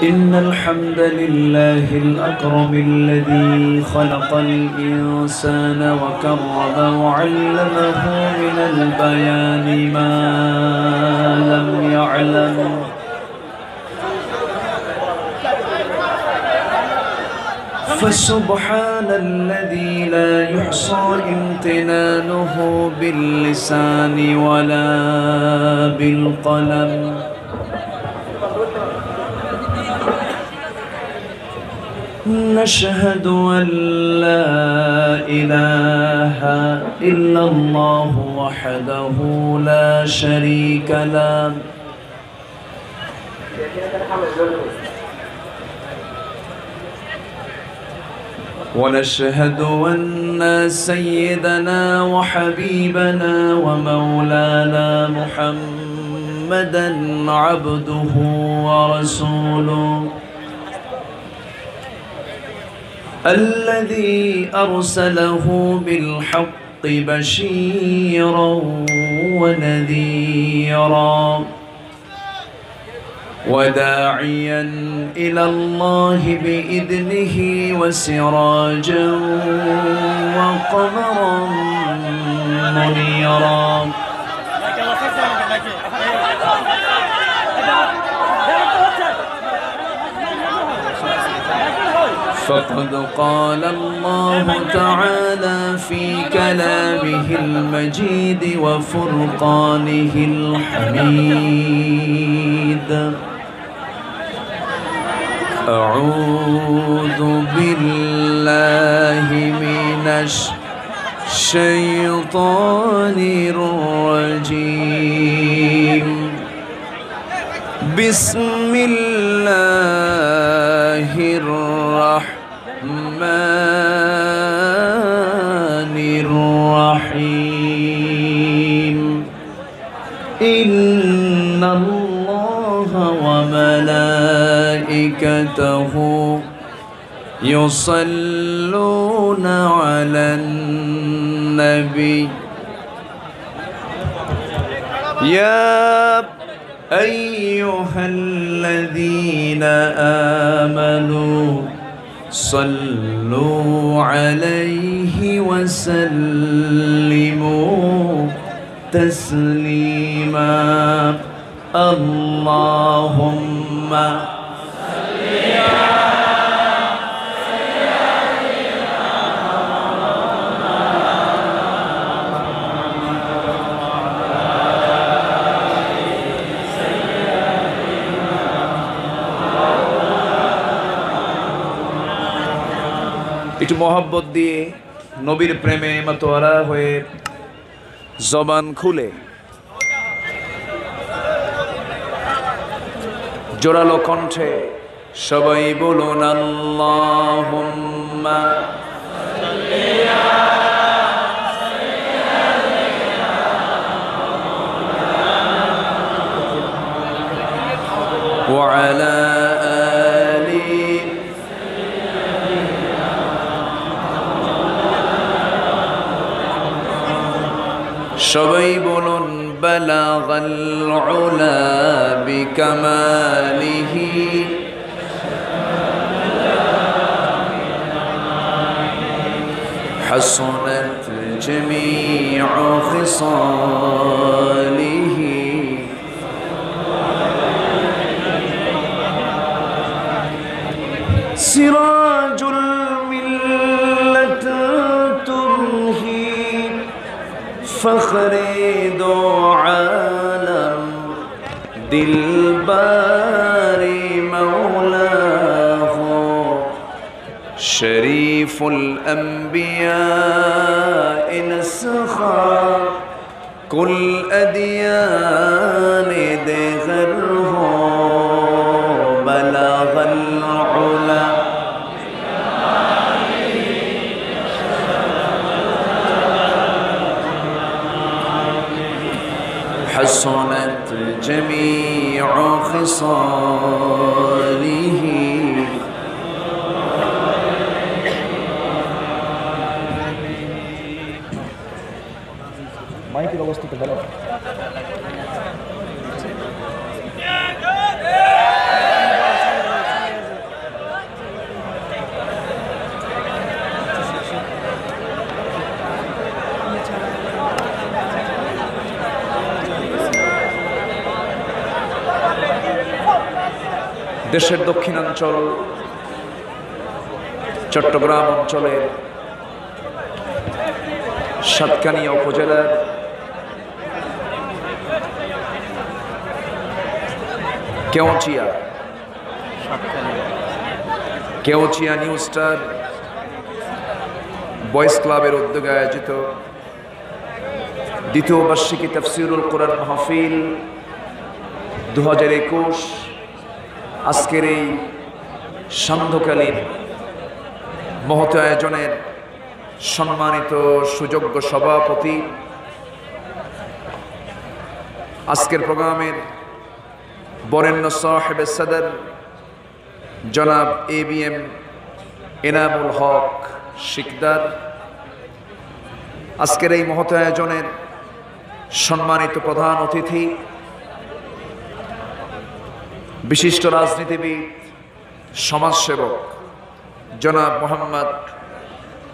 إن الحمد لله الأكرم الذي خلق الإنسان وكرم وعلمه من البيان ما لم يعلم. فسبحان الذي لا يحصى امتنانه باللسان ولا بالقلم. نشهد أن لا إله إلا الله وحده لا شريك له ونشهد أن سيدنا وحبيبنا ومولانا محمدا عبده ورسوله الذي أرسله بالحق بشيرا ونذيرا وداعيا إلى الله بإذنه وسراجا وقمرا منيرا. فقد قال الله تعالى في كلامه المجيد وفرقانه الحميد: أعوذ بالله من الشيطان الرجيم. بسم الله الرحمن الرحيم. إن الله وملائكته يصلون على النبي يا أيها الذين آمنوا صلوا عليه وسلموا تسليما. اللهم صل على سيدنا একটু মোহাব্বত দিয়ে নবীর প্রেমে মাতোয়ারা হয়ে জবান খুলে জোরালো কণ্ঠে সবাই বলুন আল্লাহুম্মা সাল্লি আলা সাইয়্যিদিনা ওয়া আলা আলি সবাই বলুন বালাগাল উলা বিকামালিহি حسنت جميع خصاله سراج الملة تمهي فخر دو عالم دلبار مولاه شريف الأنبياء نسخا كل أديان دغره بلغ العلا حسنت جميع خصاله মাইকের অবস্থা তো ভালো। দেশের দক্ষিণাঞ্চল চট্টগ্রাম অঞ্চলের সাতকানিয়া উপজেলার কেওচিয়া নিউ স্টার বয়েজ ক্লাবের উদ্যোগে আয়োজিত দ্বিতীয় বার্ষিকী তাফসীরুল কোরআন মাহফিল 2021 আজকের এই সান্ধ্যকালীন মহৎ আয়োজনের সম্মানিত সুযোগ্য সভাপতি, আজকের প্রোগ্রামের বরেণ্য সাহেবে সদর জনাব ABM এনামুল হক শিকদার, আজকের এই মহৎ আয়োজনের সম্মানিত প্রধান অতিথি, বিশিষ্ট রাজনীতিবিদ, সমাজসেবক জনাব মোহাম্মদ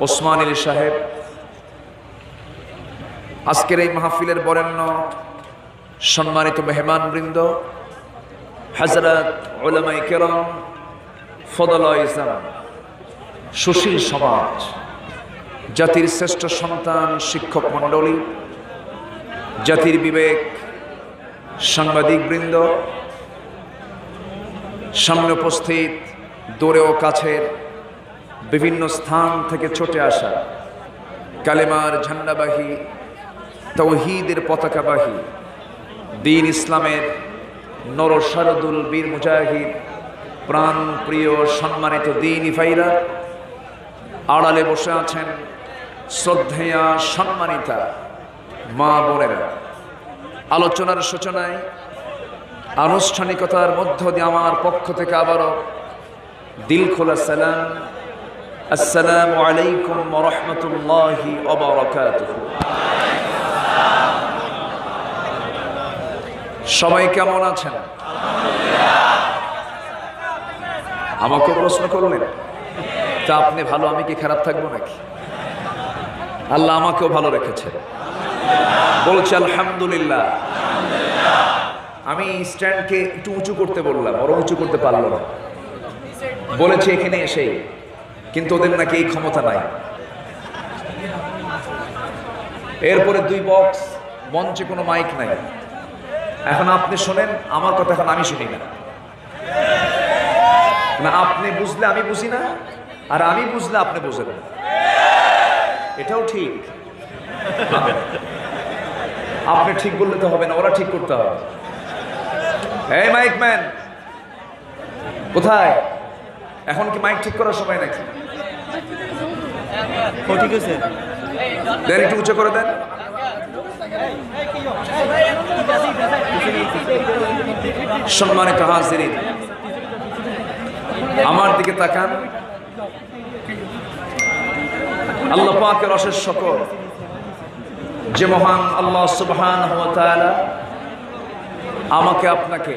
ওসমান আলী সাহেব, আজকের এই মাহফিলের বরেণ্য সম্মানিত মেহমানবৃন্দ, হযরত উলামায়ে কেরাম, ফদলায়ে ইসলাম, সুশীল সমাজ, জাতির শ্রেষ্ঠ সন্তান শিক্ষক মণ্ডলী, জাতির বিবেক, সাংবাদিকবৃন্দ, সামনে উপস্থিত দূরে ও কাছের বিভিন্ন স্থান থেকে ছুটে আসা কালেমার ঝান্ডাবাহী, তাওহীদের পতাকাবাহী, দ্বীন ইসলামের নরশারদুল বীর মুজাহিদ, প্রাণ প্রিয় সম্মানিত দ্বীনী ভাইরা, আড়ালে বসে আছেন শ্রদ্ধেয়া সম্মানিতা মা বোনেরা, আলোচনার সূচনায় আনুষ্ঠানিকতার মধ্য দিয়ে আমার পক্ষ থেকে আবারও দিল খোলা সালাম, আসসালামু আলাইকুম ওয়া রাহমাতুল্লাহি ওয়া বারাকাতুহু। সবাই কেমন আছেন? আমাকে প্রশ্ন করলেন, তা আপনি ভালো, আমি কি খারাপ থাকবো নাকি? আল্লাহ আমাকেও ভালো রেখেছে, বলছে আলহামদুলিল্লাহ। আমি স্ট্যান্ডকে একটু উঁচু করতে বললাম, ওরা উঁচু করতে পারলো না, বলেছে এখানে এসে, কিন্তু ওদের নাকি এই ক্ষমতা নাই। এরপরে 2 বক্স, মঞ্চে কোনো মাইক নাই। এখন আপনি শোনেন আমার কথা, এখন আমি শুনি না। আপনি বুঝলে আমি বুঝি না, আর আমি বুঝলে আপনি বুঝেন না, এটাও ঠিক। আপনি ঠিক বললে তো হবে না, ওরা ঠিক করতে হবে। এই মাইক ম্যান কোথায়? এখন কি মাইক ঠিক করার সময় নাকি? ঠিক আছে, দেন একটু উঁচু করে দেন। সম্মানিত হাজিরিন, আমার দিকে তাকান। আল্লাহ পাকের অশেষ শুকর যে মহান আল্লাহ সুবহানাহু ওয়া তাআলা আমাকে আপনাকে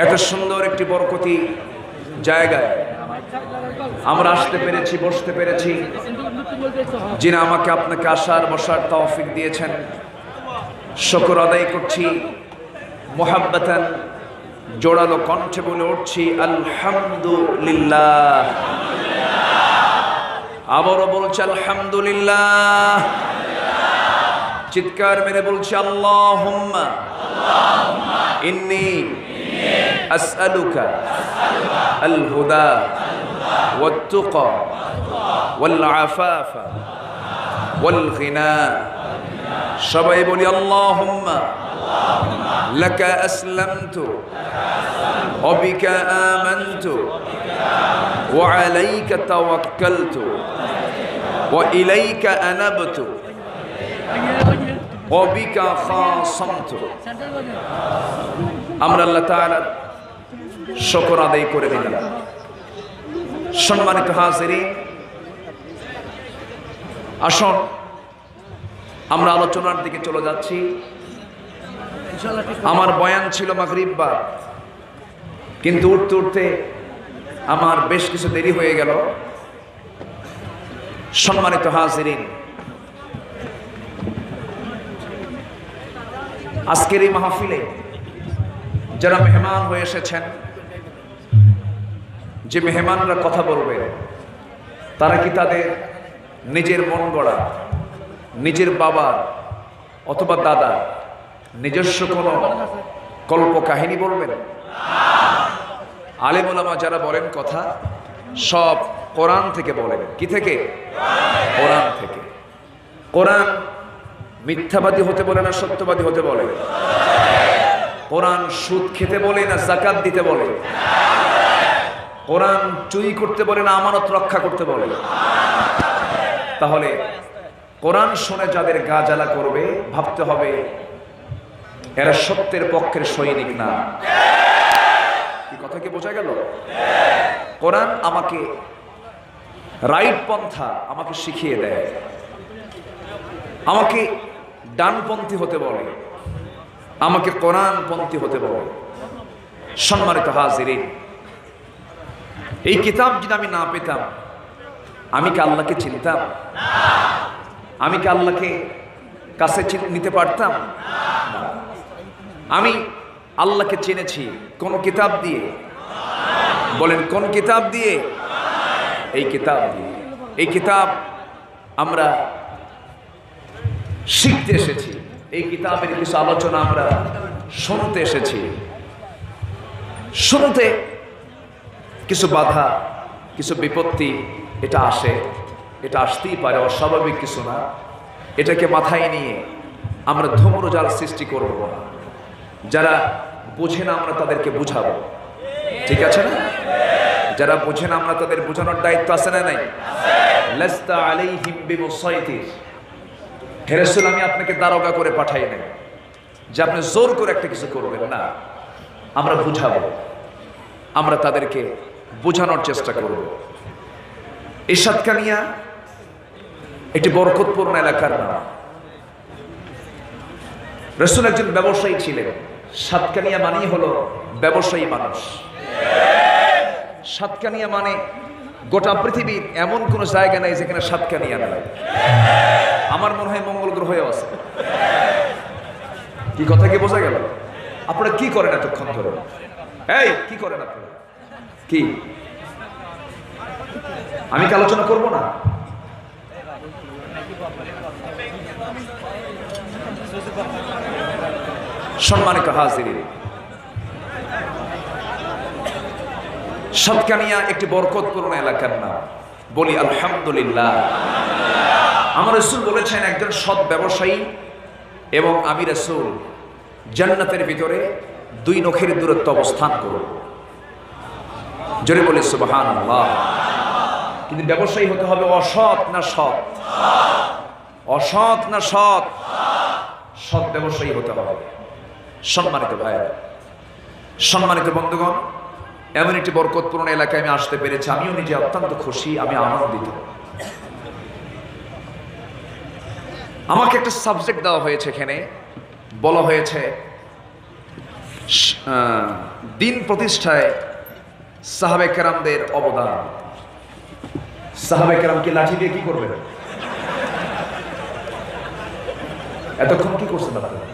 এত সুন্দর একটি বরকতি জায়গায় আমরা আসতে পেরেছি, বসতে পেরেছি, যিনি আমাকে আপনাকে আসার বসার তৌফিক দিয়েছেন। শুকর আদায় করছি, মুহাব্বাতান জোড়ালো কণ্ঠে বলে উঠছি আলহামদুলিল্লাহ। আবারও বলছি আলহামদুলিল্লাহ। চিৎকার মেরে বলছি আল্লাহুম্মা ইন্নী আসআলুকা আল হুদা ওয়াত তুকা ওয়াল আফাফা ওয়াল গিনা। সবাই বলি আল্লাহুম্মা লাকা আসলামতু ওয়া বিকা আমানতু ওয়া আলাইকা তাওয়াক্কালতু ওয়া ইলাইকা আনাবতু ওয়া বিকা খাসামতু। আমরা আল্লাহ তাআলার শুকর আদায় করে দিলাম। সম্মানিত হাজিরিন, আসুন আমরা আলোচনার দিকে চলে যাচ্ছি। আমার বয়ান ছিল মাগরিব বাদ, কিন্তু উঠতে উঠতে আমার বেশ কিছু দেরি হয়ে গেল। সম্মানিত হাজিরিন, আজকের এই মাহফিলে যারা মেহমান হয়ে এসেছেন, যে মেহমানরা কথা বলবে, তারা কি তাদের নিজের মন গড়া, নিজের বাবার অথবা দাদা নিজস্ব কোনো কল্প কাহিনী বলবেন? আলেম ওলামা যারা বলেন কথা, সব কোরআন থেকে বলেন। কি থেকে? কোরআন থেকে। কোরআন মিথ্যাবাদী হতে বলে না সত্যবাদী হতে বলে? কোরআন সুদ খেতে বলে না যাকাত দিতে বলে? কোরআন চুরি করতে বলে না আমানত রক্ষা করতে বলে? তাহলে কোরআন শুনে যাদের গা জ্বালা করবে, ভাবতে হবে এরা সত্যের পক্ষের সৈনিক না। কি কথা কি বোঝা গেল? কোরআন আমাকে রাইট পন্থা আমাকে শিখিয়ে দেয়, আমাকে ডানপন্থী হতে বলে, আমাকে কোরআনপন্থী হতে বলে। সম্মানিত হাজিরিন, এই কিতাব যদি আমি না পেতাম, আমি কি আল্লাহকে চিনতাম? আমি কি আল্লাহকে কাছে নিতে পারতাম? আমি আল্লাহকে চিনেছি কোন কিতাব দিয়ে? বলেন কোন কিতাব দিয়ে? এই কিতাব দিয়ে। এই কিতাব আমরা শিখতে এসেছি, এই কিতাবের কিছু আলোচনা আমরা শুনতে এসেছি। শুনতে কিছু বাধা, কিছু বিপত্তি এটা আসে, এটা আসতেই পারে, অস্বাভাবিক কিছু না। এটাকে মাথায় নিয়ে আমরা ধূম্রজাল সৃষ্টি করব না। যারা বোঝে না আমরা তাদেরকে বুঝাবো, ঠিক আছে না? যারা বোঝে না আমরা তাদের বোঝানোর দায়িত্ব আছে না নাই? লাস্তা আলাইহিম বিমুসাইতির। হে রাসূল, আমি আপনাকে দারোগা করে পাঠাই নাই যে আপনি জোর করে একটা কিছু করবেন না। আমরা বুঝাবো, আমরা তাদেরকে বোঝানোর চেষ্টা করব। এই সাতকানিয়া একটি বরকতপূর্ণ এলাকার নাম। রাসূল একজন ব্যবসায়ী ছিলেন। সাতকানিয়া মানেই হলো ব্যবসায়ী মানুষ। সাতকানিয়া মানে গোটা পৃথিবীর এমন কোন জায়গা নাই যেখানে সাতকানিয়া নাই। আমার মনে হয় মঙ্গল গ্রহেও আছে। কি কথা কি বোঝা গেল? আপনারা কি করেন এতক্ষণ ধরে? এই কি করেন আপনারা? কি আমি কি আলোচনা করব না? সম্মানিত হাজিরিন, সাতকানিয়া একটি বরকতপূর্ণ এলাকার নাম। বলি আলহামদুলিল্লাহ। আমার রাসূল বলেছেন, একজন সৎ ব্যবসায়ী এবং আমি রাসূল জান্নাতের ভিতরে 2 নখের দূরত্ব অবস্থান করব। জোরে বলি সুবহানাল্লাহ। কিন্তু ব্যবসায়ী হতে হবে অসৎ না সৎ? অসৎ না সৎ? সৎ ব্যবসায়ী হতে হবে। সম্মানিত ভাইরা, সম্মানিত বন্ধুগণ, এমন একটি বরকতপূর্ণ এলাকায় আমি আসতে পেরেছি, আমিও নিজে অত্যন্ত খুশি, আমি আনন্দিত। আমাকে একটা সাবজেক্ট দেওয়া হয়েছে, এখানে বলা হয়েছে দিন প্রতিষ্ঠায় সাহাবে কেরামদের অবদান। সাহাবে কেরাম কি লাঠি দিয়ে কি করবেন? এতক্ষণ কি করছেন আপনারা?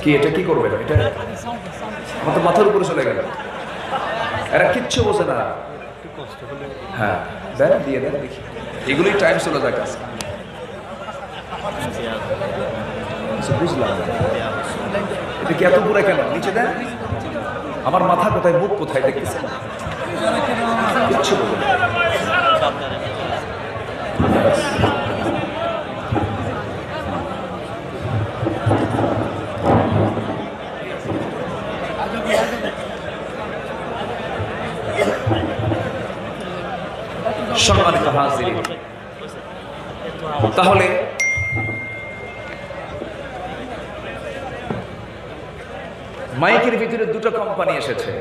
কি এটা কি করবেন? এটা আমার তো মাথার উপরে চলে গেল। এরা কিচ্ছু বোঝে না। হ্যাঁ দেন, দিয়ে দেন দেখি। এগুলোই টাইম চলে যায় কাছে। বুঝলাম এটা কি এত পুরো কেন? নিচে দেন। আমার মাথা কোথায়, মুখ কোথায় দেখতেছেন? কিচ্ছু বোঝে না। সম্মানিত হাজিরিন, তাহলে মাইকের ভিতরে 2টা কোম্পানি এসেছে,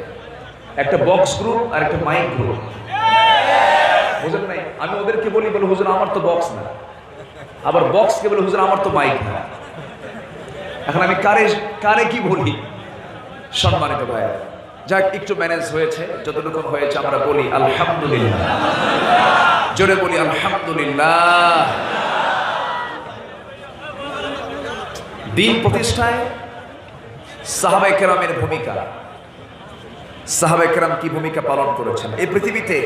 একটা বক্স গ্রুপ আর একটা মাইক গ্রুপ। বুঝেন নাই? আমি ওদেরকে বলি, বলে হুজুর আমার তো বক্স না, আবার বক্সকে বলে হুজুর আমার তো মাইক না। এখন আমি কারে কি বলি? সম্মানিত ভাই, যাক একটু ম্যানেজ হয়েছে, যতটুকু হয়েছে আমরা বলি আলহামদুলিল্লাহ। জোরে বলি আলহামদুলিল্লাহ। দিন প্রতিষ্ঠায় সাহাবায়ে কেরামের ভূমিকা, সাহাবায়ে কেরাম কি ভূমিকা পালন করেছেন। এই পৃথিবীতে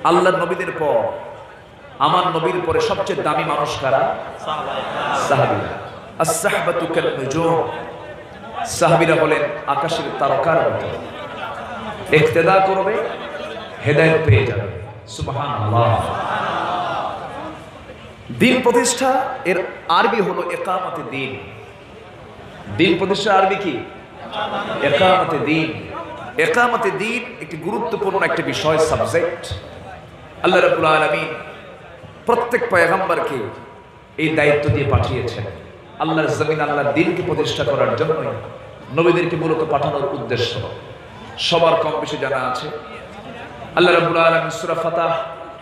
আল্লাহর নবীদের পর, আমার নবীর পরে সবচেয়ে দামি মানুষ কারা? সাহাবীরা। আস-সাহবাতু কান-নুজুম, সাহাবীরা হলেন আকাশের তারকার মতো। ইক্তেদা করবে, হেদায়েত পেয়ে যাবে। সুবহানাল্লাহ। দিন প্রতিষ্ঠা এর আরবি হলো ইকামতে দিন। দিন প্রতিষ্ঠা আরবি কি? ইকামতে দিন। ইকামতে দিন একটি গুরুত্বপূর্ণ একটা বিষয়, সাবজেক্ট। আল্লাহ রাব্বুল আলামিন প্রত্যেক পয়গম্বরকে এই দায়িত্ব দিয়ে পাঠিয়েছেন। আল্লাহর জমিন, আল্লাহর দিনকে প্রতিষ্ঠা করার জন্যই নবীদেরকে মূলত পাঠানোর উদ্দেশ্য সবার কম বেশি জানা আছে। আল্লাহ রাব্বুল আলামিন সূরা ফাতাহ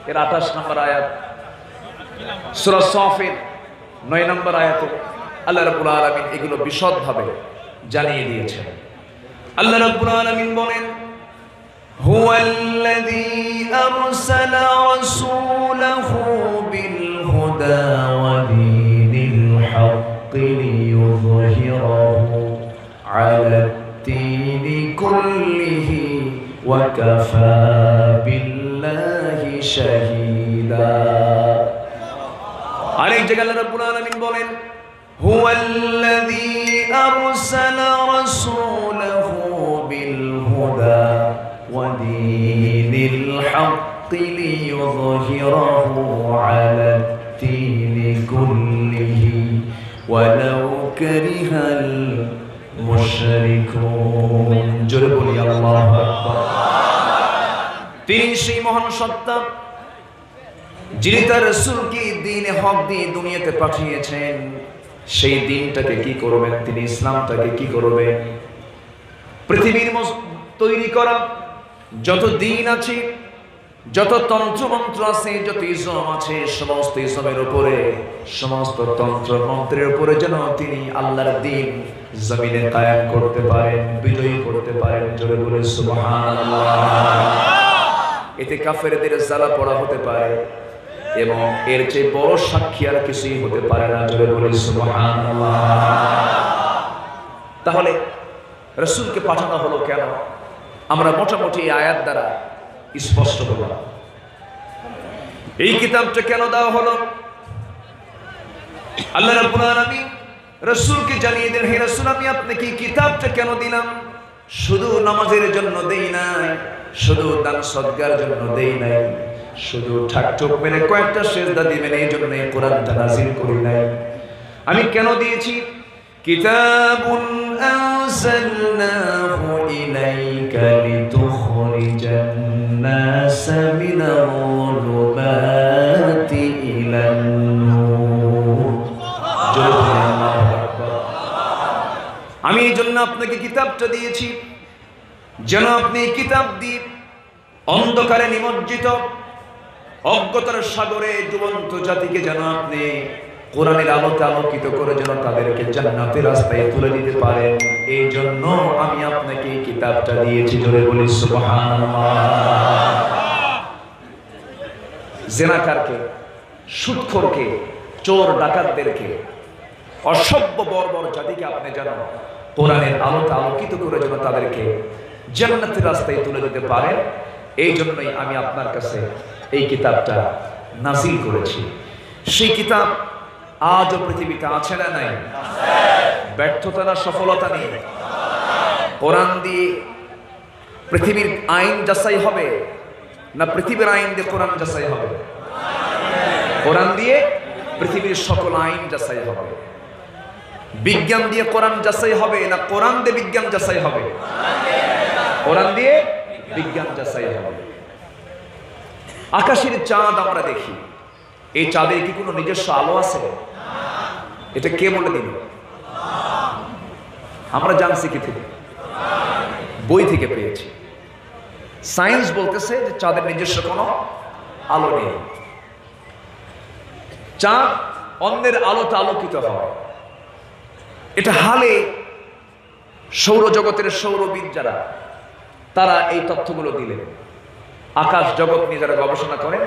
এর 28 নম্বর আয়াত, সূরা সাফের 9 নম্বর আয়াতে আল্লাহ রাব্বুল আলামিন এগুলো বিশদভাবে জানিয়ে দিয়েছেন। আল্লাহ রাব্বুল আলামিন বলেন, হুয়াল্লাযী আরসালা রাসূলাহু বিল হুদা ওয়া দীনিল হাক্কি লিইয়ুযহিরাহু আলাদ-দীনি কুল্লিহি ওয়া কাফা বিল্লাহি শাহীদা। আরেক জায়গায় আল্লাহ রাব্বুল আলামিন বলেন, হুয়াল্লাযী আরসালা রাসূলাহু বিল হুদা ওয়া দীনিল হাক্কি লিইয়ুযহিরাহু আলাদ-দীনি কুল্লিহি ওয়ালাউ কারিহাল মুশরিকুন। জোরে বলি আল্লাহু আকবার। তিনি সেই মহান সত্তা যিনি তার রাসূলকে দ্বীনে হক দিয়ে দুনিয়াতে পাঠিয়েছেন। সেই দিনটাকে কি করবেন তিনি? ইসলামটাকে কি করবেন? পৃথিবীর তৈরি করা যত দিন আছে, যত তন্ত্রমন্ত্র আছে, যত ইসম আছে, সমস্ত ইসমের উপরে, সমস্ত তন্ত্র মন্ত্রের উপরে যেন তিনি আল্লাহর দিন জমিনে কায়েম করতে পারেন, বিজয়ী করতে পারেন। জোরে বলে সুবহানাল্লাহ। এতে কাফেরদের জ্বালা পড়া হতে পারে এবং এর চেয়ে বড় সাক্ষী আর কিছুই হতে পারে না। জোরে বলে সুবহানাল্লাহ। তাহলে রাসূলকে পাঠানো হলো কেন? আমরা মোটামুটি আয়াত দ্বারা স্পষ্ট হলো। এই কিতাবটা কেন দেওয়া হলো? আল্লাহ রাব্বুল আলামিন রাসূলকে জানিয়ে দেন, হে রাসূল, আমি আপনাকে কিতাবটা কেন দিলাম? শুধু নামাজের জন্য দেই নাই, শুধু দান সদকার জন্য দেই নাই, শুধু ঠাকঠুক মেরে কয়েকটা সেজদা দিবেন এই জন্য এই কোরআনটা নাযিল করি নাই। আমি কেন দিয়েছি? কিতাবুন আনজালনাহু ইলাইকা লিতুখরিজান নাসা মিনাল যুলুমাতি ইলান নূর। আমি এই জন্য আপনাকে কিতাবটা দিয়েছি যেন আপনি কিতাব দিয়ে অন্ধকারে নিমজ্জিত অজ্ঞতার সাগরে ডুবন্ত জাতিকে যেন আপনি কোরআনের আলোতে আলোকিত করে যেন তাদেরকে জান্নাতের রাস্তায় তুলে দিতে পারেন। এই জন্য আমি আপনাকে এই কিতাবটা দিয়েছি। জোরে বলি সুবহানাল্লাহ। জিনাকারকে, সুদখোরকে, চোর ডাকাতদেরকে, অসভ্য বর্বর জাতিকে আপনি যেন কোরআনের আলোতে আলোকিত করে যেন তাদেরকে জান্নাতের রাস্তায় তুলে দিতে পারেন, এই জন্যই আমি আপনার কাছে এই কিতাবটা নাযিল করেছি। সেই কিতাব আজও পৃথিবীতে আছে না নাই? ব্যর্থতা না সফলতা নেই? কোরআন দিয়ে পৃথিবীর আইন যাচাই হবে না পৃথিবীর আইন দিয়ে কোরআন যাচাই হবে? কোরআন দিয়ে পৃথিবীর সকল আইন যাচাই হবে। বিজ্ঞান দিয়ে কোরআন যাচাই হবে না কোরআন দিয়ে বিজ্ঞান যাচাই হবে? কোরআন দিয়ে বিজ্ঞান যাচাই হবে। আকাশের চাঁদ আমরা দেখি, এই চাঁদের কি কোনো নিজস্ব আলো আছে? এটা কে বলে দিল? আমরা জানছি কি থেকে? বই থেকে পেয়েছি। সায়েন্স বলতেছে যে চাঁদের নিজস্ব কোনো আলো নেই। চাঁদ অন্যের আলোতে আলোকিত হয়। এটা হালে সৌরজগতের সৌরবিদ যারা, তারা এই তথ্যগুলো দিলেন। আকাশ জগৎ নিয়ে যারা গবেষণা করেন,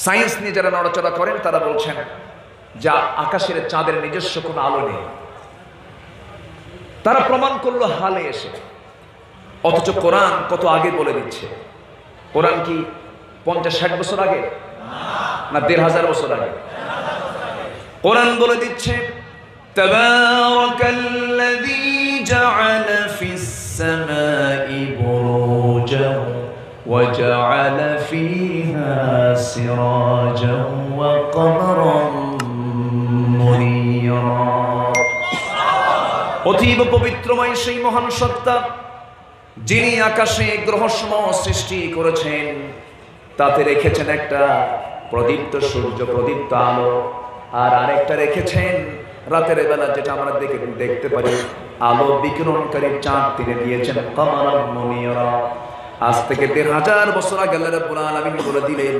সায়েন্স নিয়ে যারা নড়াচড়া করেন, তারা বলছেন যা আকাশের চাঁদের নিজস্ব কোনো আলো নেই। তারা প্রমাণ করলো হালে এসে, অথচ কোরআন কত আগে বলে দিচ্ছে। কোরআন কি 50-60 বছর আগে না 1500 বছর আগে? কোরআন বলে দিচ্ছে তাবারাকাল্লাযী জাআলা ফিস সামাই বুরুজান ওয়া জাআলা ফীহা সিরাজান ওয়া কমারান মুনীরা। অতীব পবিত্রময় সেই মহান সত্তা যিনি আকাশে গ্রহসমূহ সৃষ্টি করেছেন, তাতে রেখেছেন একটা প্রদীপ্ত সূর্য, প্রদীপ্ত আলো, আর আরেকটা রেখেছেন রাতের বেলা যেটা আমরা দেখতে পারি আলো বিকিরণকারী চাঁদ তিনি দিয়েছেন কমারান মুনীরা। আজ থেকে 1500 বছর আগে আল্লাহ রাব্বুল আলামিন বলে দিলেন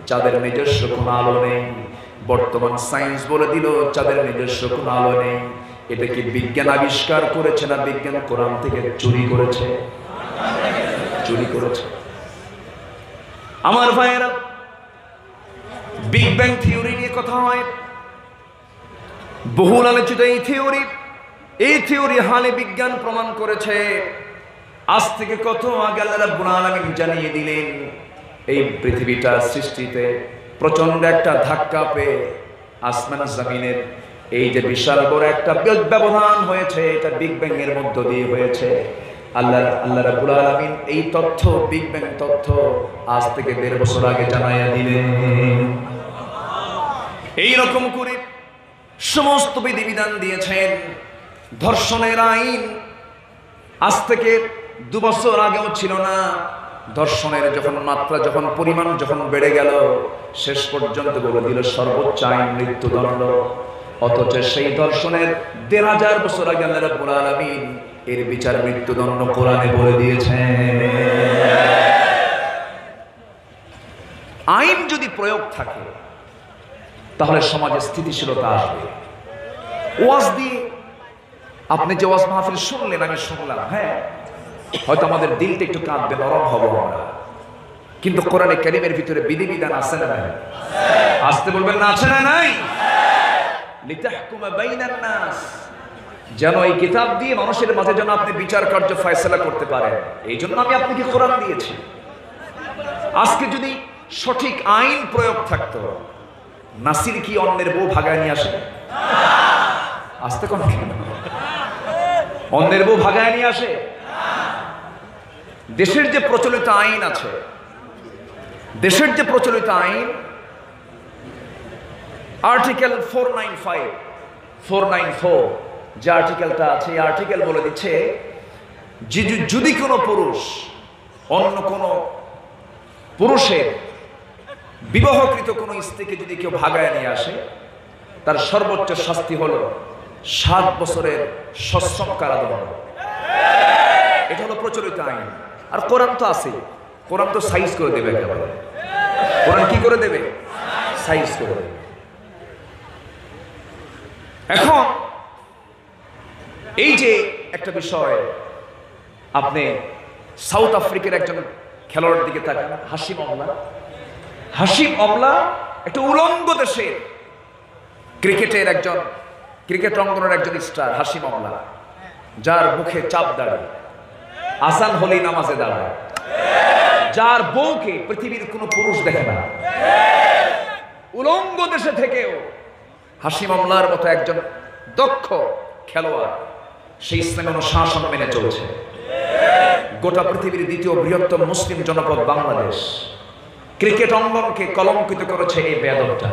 চাঁদের নিজস্ব কোনো আলো নেই। বর্তমান সায়েন্স বলে দিল চাঁদের নিজস্ব কোনো আলো নেই। এটা কি বিজ্ঞান আবিষ্কার করেছে না বিজ্ঞান কোরআন থেকে চুরি করেছে? চুরি করেছে। আমার ভাইয়েরা, বিগ ব্যাং থিওরি নিয়ে কথা হয়, বহুল আলোচিত এই থিওরি হালে বিজ্ঞান প্রমাণ করেছে। আজ থেকে কত আগে আল্লাহ রাব্বুল আলামিন জানিয়ে দিলেন এই পৃথিবীটা সৃষ্টিতে প্রচন্ড একটা ধাক্কা পেয়ে আসমান জমিনের এই যে বিশাল বড় একটা ব্যবধান হয়েছে, এটা বিগ ব্যাং এর মধ্য দিয়ে হয়েছে। আল্লাহ রাব্বুল আলামিন এই তথ্য, বিগ ব্যাং তথ্য আজ থেকে 1.5 বছর আগে জানাইয়া দিলেন। এই রকম করে সমস্ত বিধিবিধান দিয়েছেন। ধর্ষণের আইন আজ থেকে 2 বছর আগেও ছিল না। ধর্ষণের যখন মাত্রা, যখন পরিমাণ যখন বেড়ে গেল, শেষ পর্যন্ত বলে দিল সর্বোচ্চ আইন মৃত্যুদণ্ড। অথচ সেই ধর্ষণের 1500 বছর আগে আল্লাহ রাব্বুল আলামিন এর বিচার মৃত্যুদণ্ড কোরআনে বলে দিয়েছেন। আইন যদি প্রয়োগ থাকে তাহলে সমাজে স্থিতিশীলতা আসবে। ওয়াজ দিয়ে আপনি যে ওয়াজ মাহফিল শুনলেন, আমি শুনলাম, হ্যাঁ হয়তো আমাদের দিলটা একটু কাঁদবে, নরম হবো আমরা, কিন্তু কোরআনে কারীমের ভিতরে বিধিবিধান আছে না নাই? আসতে বলবেন না, আছে না নাই? লিতাহকুমা বাইনান নাস, যেন এই কিতাব দিয়ে মানুষের মাঝে যেন আপনি বিচার কার্য ফয়সালা করতে পারেন। এই জন্য আমি আপনাকে কোরআন দিয়েছি। আজকে যদি সঠিক আইন প্রয়োগ থাকতো, নাসির কি অন্যের বউ ভাগায় নিয়ে আসে? আসতে কোন অন্যের বউ ভাগায় নিয়ে আসে? দেশের যে প্রচলিত আইন আছে, দেশের যে প্রচলিত আইন, আর্টিকেল 494 যে আর্টিকেলটা আছে, এই আর্টিকেল বলে দিচ্ছে যে যদি কোনো পুরুষ অন্য কোনো পুরুষের বিবাহকৃত কোনো স্ত্রীকে যদি কেউ ভাগায় নিয়ে আসে, তার সর্বোচ্চ শাস্তি হলো 7 বছরের সশ্রম কারাদণ্ড। এটা হলো প্রচলিত আইন। আর কোরআন তো আছে, কোরআন তো সাইজ করে দেবে একেবারে। কোরআন কি করে দেবে? সাইজ করে দেবে। এখন এই যে একটা বিষয়, আপনি সাউথ আফ্রিকার একজন খেলোয়াড়ের দিকে তাকান, হাশিম আমলা একটা উলঙ্গ দেশের ক্রিকেটের একজন, ক্রিকেট অঙ্গনের একজন স্টার হাশিম আমলা, যার মুখে চাপ দাঁড়ায়, আজান হলেই নামাজে দাঁড়ায়, যার বউকে পৃথিবীর কোনো পুরুষ দেখে না, উলঙ্গ দেশে থেকেও হাশিম আমলার মতো একজন দক্ষ খেলোয়াড় সেই ইসলামী অনুশাসন মেনে চলছে। গোটা পৃথিবীর দ্বিতীয় বৃহত্তম মুসলিম জনপদ বাংলাদেশ, ক্রিকেট অঙ্গনকে কলঙ্কিত করেছে এই বেয়াদবটা,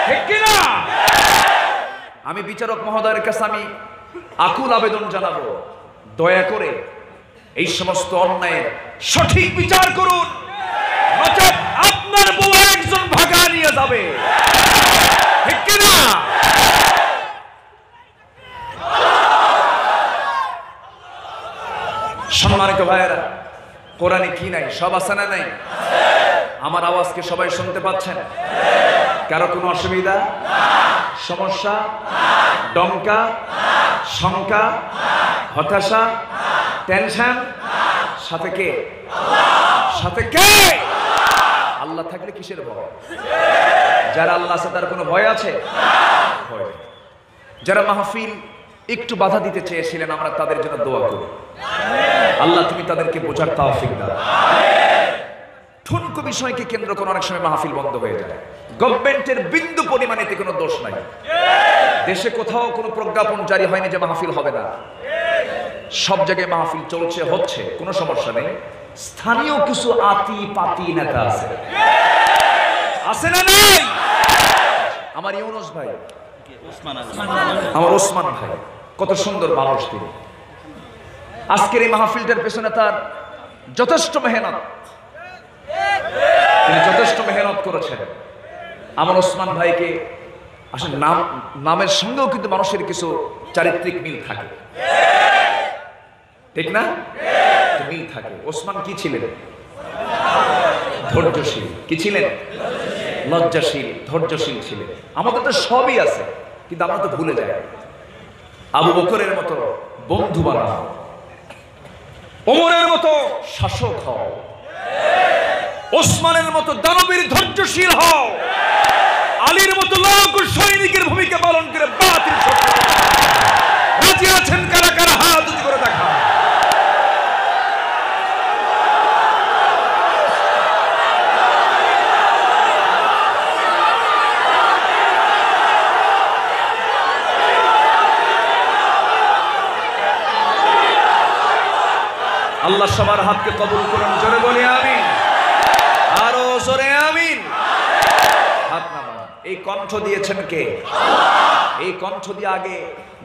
ঠিক কিনা? আমি বিচারক মহোদয়ের কাছে আমি আকুল আবেদন জানাবো, দয়া করে এই সমস্ত অন্যায়ের সঠিক বিচার করুন, নচেৎ আপনার বউ একজন ভাগা নিয়ে যাবে, ঠিক কিনা? সম্মানিত ভাইয়েরা, কোরআনে কি নাই? সব আছে না নাই? আমার আওয়াজকে সবাই শুনতে পাচ্ছেন? কারো কোনো অসুবিধা, সমস্যা, ডঙ্কা, শঙ্কা, হতাশা, টেনশন? সাথে কে? সাথে কে? আল্লাহ থাকলে কিসের ভয়? যারা আল্লাহ আছে তার কোনো ভয় আছে? ভয় নেই। যারা মাহফিল একটু বাধা দিতে চেয়েছিলেন, আমরা তাদের জন্য দোয়া করি, আল্লাহ তুমি তাদেরকে বোঝার তৌফিক দাও। ঠুনকো বিষয়কে কেন্দ্র করে অনেক সময় মাহফিল বন্ধ হয়ে যায়। গভর্নমেন্টের বিন্দু পরিমাণে এতে কোনো দোষ নাই। দেশে কোথাও কোনো প্রজ্ঞাপন জারি হয়নি যে মাহফিল হবে না। সব জায়গায় মাহফিল চলছে, হচ্ছে, কোনো সমস্যা নেই। স্থানীয় কিছু আতি পাতি নেতা আছে, আছে না নাই? আমার ইউনুস ভাই, আমার ওসমান ভাই, কত সুন্দর মানুষ তিনি। আজকের এই মাহফিলটার পেছনে তার যথেষ্ট মেহনত, তিনি যথেষ্ট মেহনত করেছেন। আমার ওসমান ভাইকে আসলে নামের সঙ্গেও কিন্তু মানুষের কিছু চারিত্রিক মিল থাকে, ঠিক না? মিল থাকে। ওসমান কি ছিলেন? ধৈর্যশীল। কি ছিলেন? লজ্জাশীল, ধৈর্যশীল ছিলেন। আমাদের তো সবই আছে, কিন্তু আমরা তো ভুলে যাই। আবু বকরের মতো বন্ধু বানাও, ওমরের মতো শাসক হও, ওসমানের মতো দানবীর ধৈর্যশীল হও, আলীর মতো লড়াকু সৈনিকের ভূমিকা পালন করে বাতিল রাজি আছেন কারা কারা? হাত উঁচু করে দেখা। আল্লাহ সবার হাতকে কবুল করুন, জোরে বলি আমিন, আরো জোরে আমিন। হাত নামান। এই কণ্ঠ দিয়েছেন কে? এই কণ্ঠ দিয়ে আগে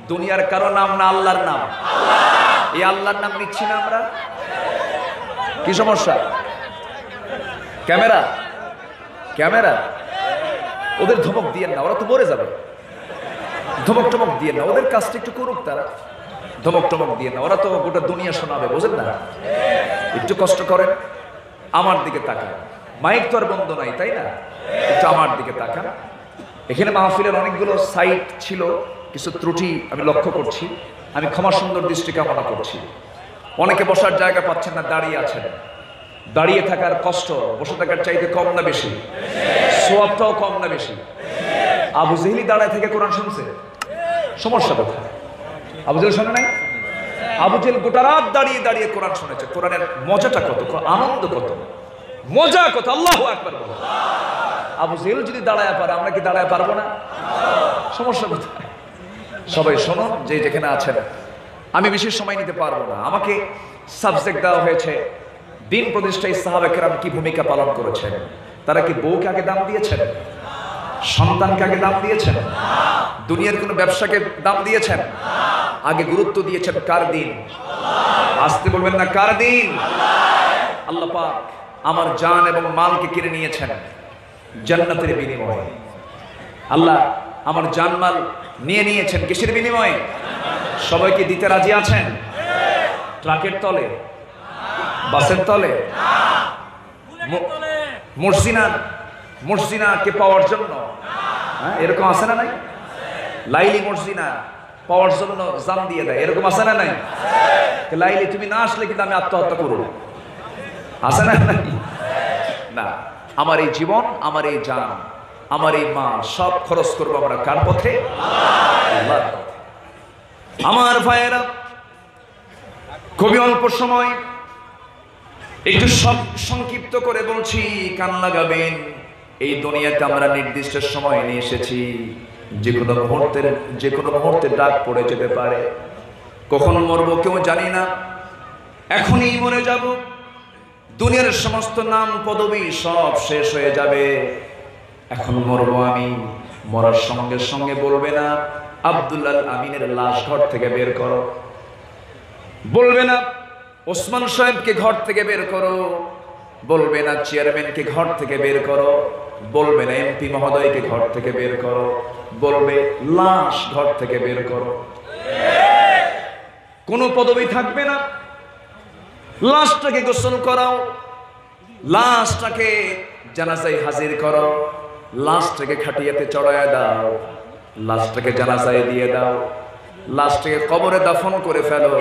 দুনিয়ার কারো নাম না আল্লাহর নাম? এই আল্লাহর নাম নিচ্ছি না আমরা। কি সমস্যা? Camera, camera. ওদের ধমক দিয়েন না, ওরা তো মরে যাবে। ধমক টমক দিয়েন না, ওদের কাজটা একটু করুক তারা। ধমক টমক দিয়ে না, ওরা তো গোটা দুনিয়া শোনাবে, বোঝেন না? একটু কষ্ট করেন, আমার দিকে তাকান। মাইক তো আর বন্ধ নাই, তাই না? একটু আমার দিকে তাকান। এখানে মাহফিলের অনেকগুলো সাইট ছিল, কিছু ত্রুটি আমি লক্ষ্য করছি। আমি ক্ষমা সুন্দর দৃষ্টি কামনা করছি। অনেকে বসার জায়গা পাচ্ছেন না, দাঁড়িয়ে আছেন। দাঁড়িয়ে থাকার কষ্ট বসে থাকার চাইতে কম না বেশি? সোয়াবটাও কম না বেশি? আবু জেহেলি দাঁড়ায় থেকে কোরআন শুনছে, সমস্যা কোথায়? আবু জেহেল শোনে নাই? আবু জেহেল গোটা রাত দাঁড়িয়ে দাঁড়িয়ে কোরআন শুনেছে। কোরআনের মজাটা কত, আনন্দ কত, মজা কত! আল্লাহু আকবার বলো। আবু জেহেল যদি দাঁড়ায় পারে, আমরা কি দাঁড়ায় পারবো না? সমস্যা কোথায়? সবাই শুনুন, যে যেখানে আছেন। আমি বিশেষ সময় নিতে পারবো না। আমাকে সাবজেক্ট দেওয়া হয়েছে দিন প্রতিষ্ঠায় সাহাবা কেরাম কি ভূমিকা পালন করেছেন। তারা কি বউকে আগে দাম দিয়েছেন? সন্তানকে আগে দাম দিয়েছেন? দুনিয়ার কোনো ব্যবসাকে দাম দিয়েছেন? আগে গুরুত্ব দিয়েছেন কার দিন? আসতে বলবেন না, কার দিন? আল্লাহ পাক আমার জান এবং মালকে কিনে নিয়েছেন জান্নাতের বিনিময়ে। আল্লাহ আমার জান মাল নিয়ে নিয়েছেন কিসের বিনিময়ে? সবাইকে দিতে রাজি আছেন? ট্রাকের তলে, বাসের তলে, মর্জিনাকে পাওয়ার জন্য, এরকম আছে না নাই? লাইলি মর্জিনা পাওয়ার জন্য জান দিয়ে দেয়, এরকম আছে না নাই? লাইলি তুমি না আসলে কিন্তু আমি আত্মহত্যা করব, আছে না নাই? না, আমার এই জীবন, আমার এই জান, আমার এই মা সব খরচ করবো আমরা কার পথে? আল্লাহর পথে। আমার ভাইয়েরা, খুবই অল্প সময় একটু সংক্ষিপ্ত করে বলছি, কান লাগাবেন। এই দুনিয়াতে আমরা নির্দিষ্ট সময় নিয়ে এসেছি। যে কোনো মুহূর্তে ডাক পড়ে যেতে পারে। কখন মরবো কেউ জানি না, এখনই মরে যাব। দুনিয়ার সমস্ত নাম পদবি সব শেষ হয়ে যাবে। এখন মরবো আমি। মরার সঙ্গে সঙ্গে বলবে না আব্দুল্লাহ আমিনের লাশ ঘর থেকে বের করো, বলবে না ওসমান সাহেবকে ঘর থেকে বের করো, বলবে না চেয়ারম্যানকে ঘর থেকে বের করো, বলবে না এমপি মহোদয়কে ঘর থেকে বের করো, বলবে লাশ ঘর থেকে বের করো। কোনো পদবি থাকবে না। লাশটাকে গোসল করাও, লাশটাকে জানাজায় হাজির করো, লাশটাকে খাটিয়াতে চড়ায় দাও, লাশটাকে জানাজায় দিয়ে দাও, লাশটাকে কবরে দাফন করে ফেলো।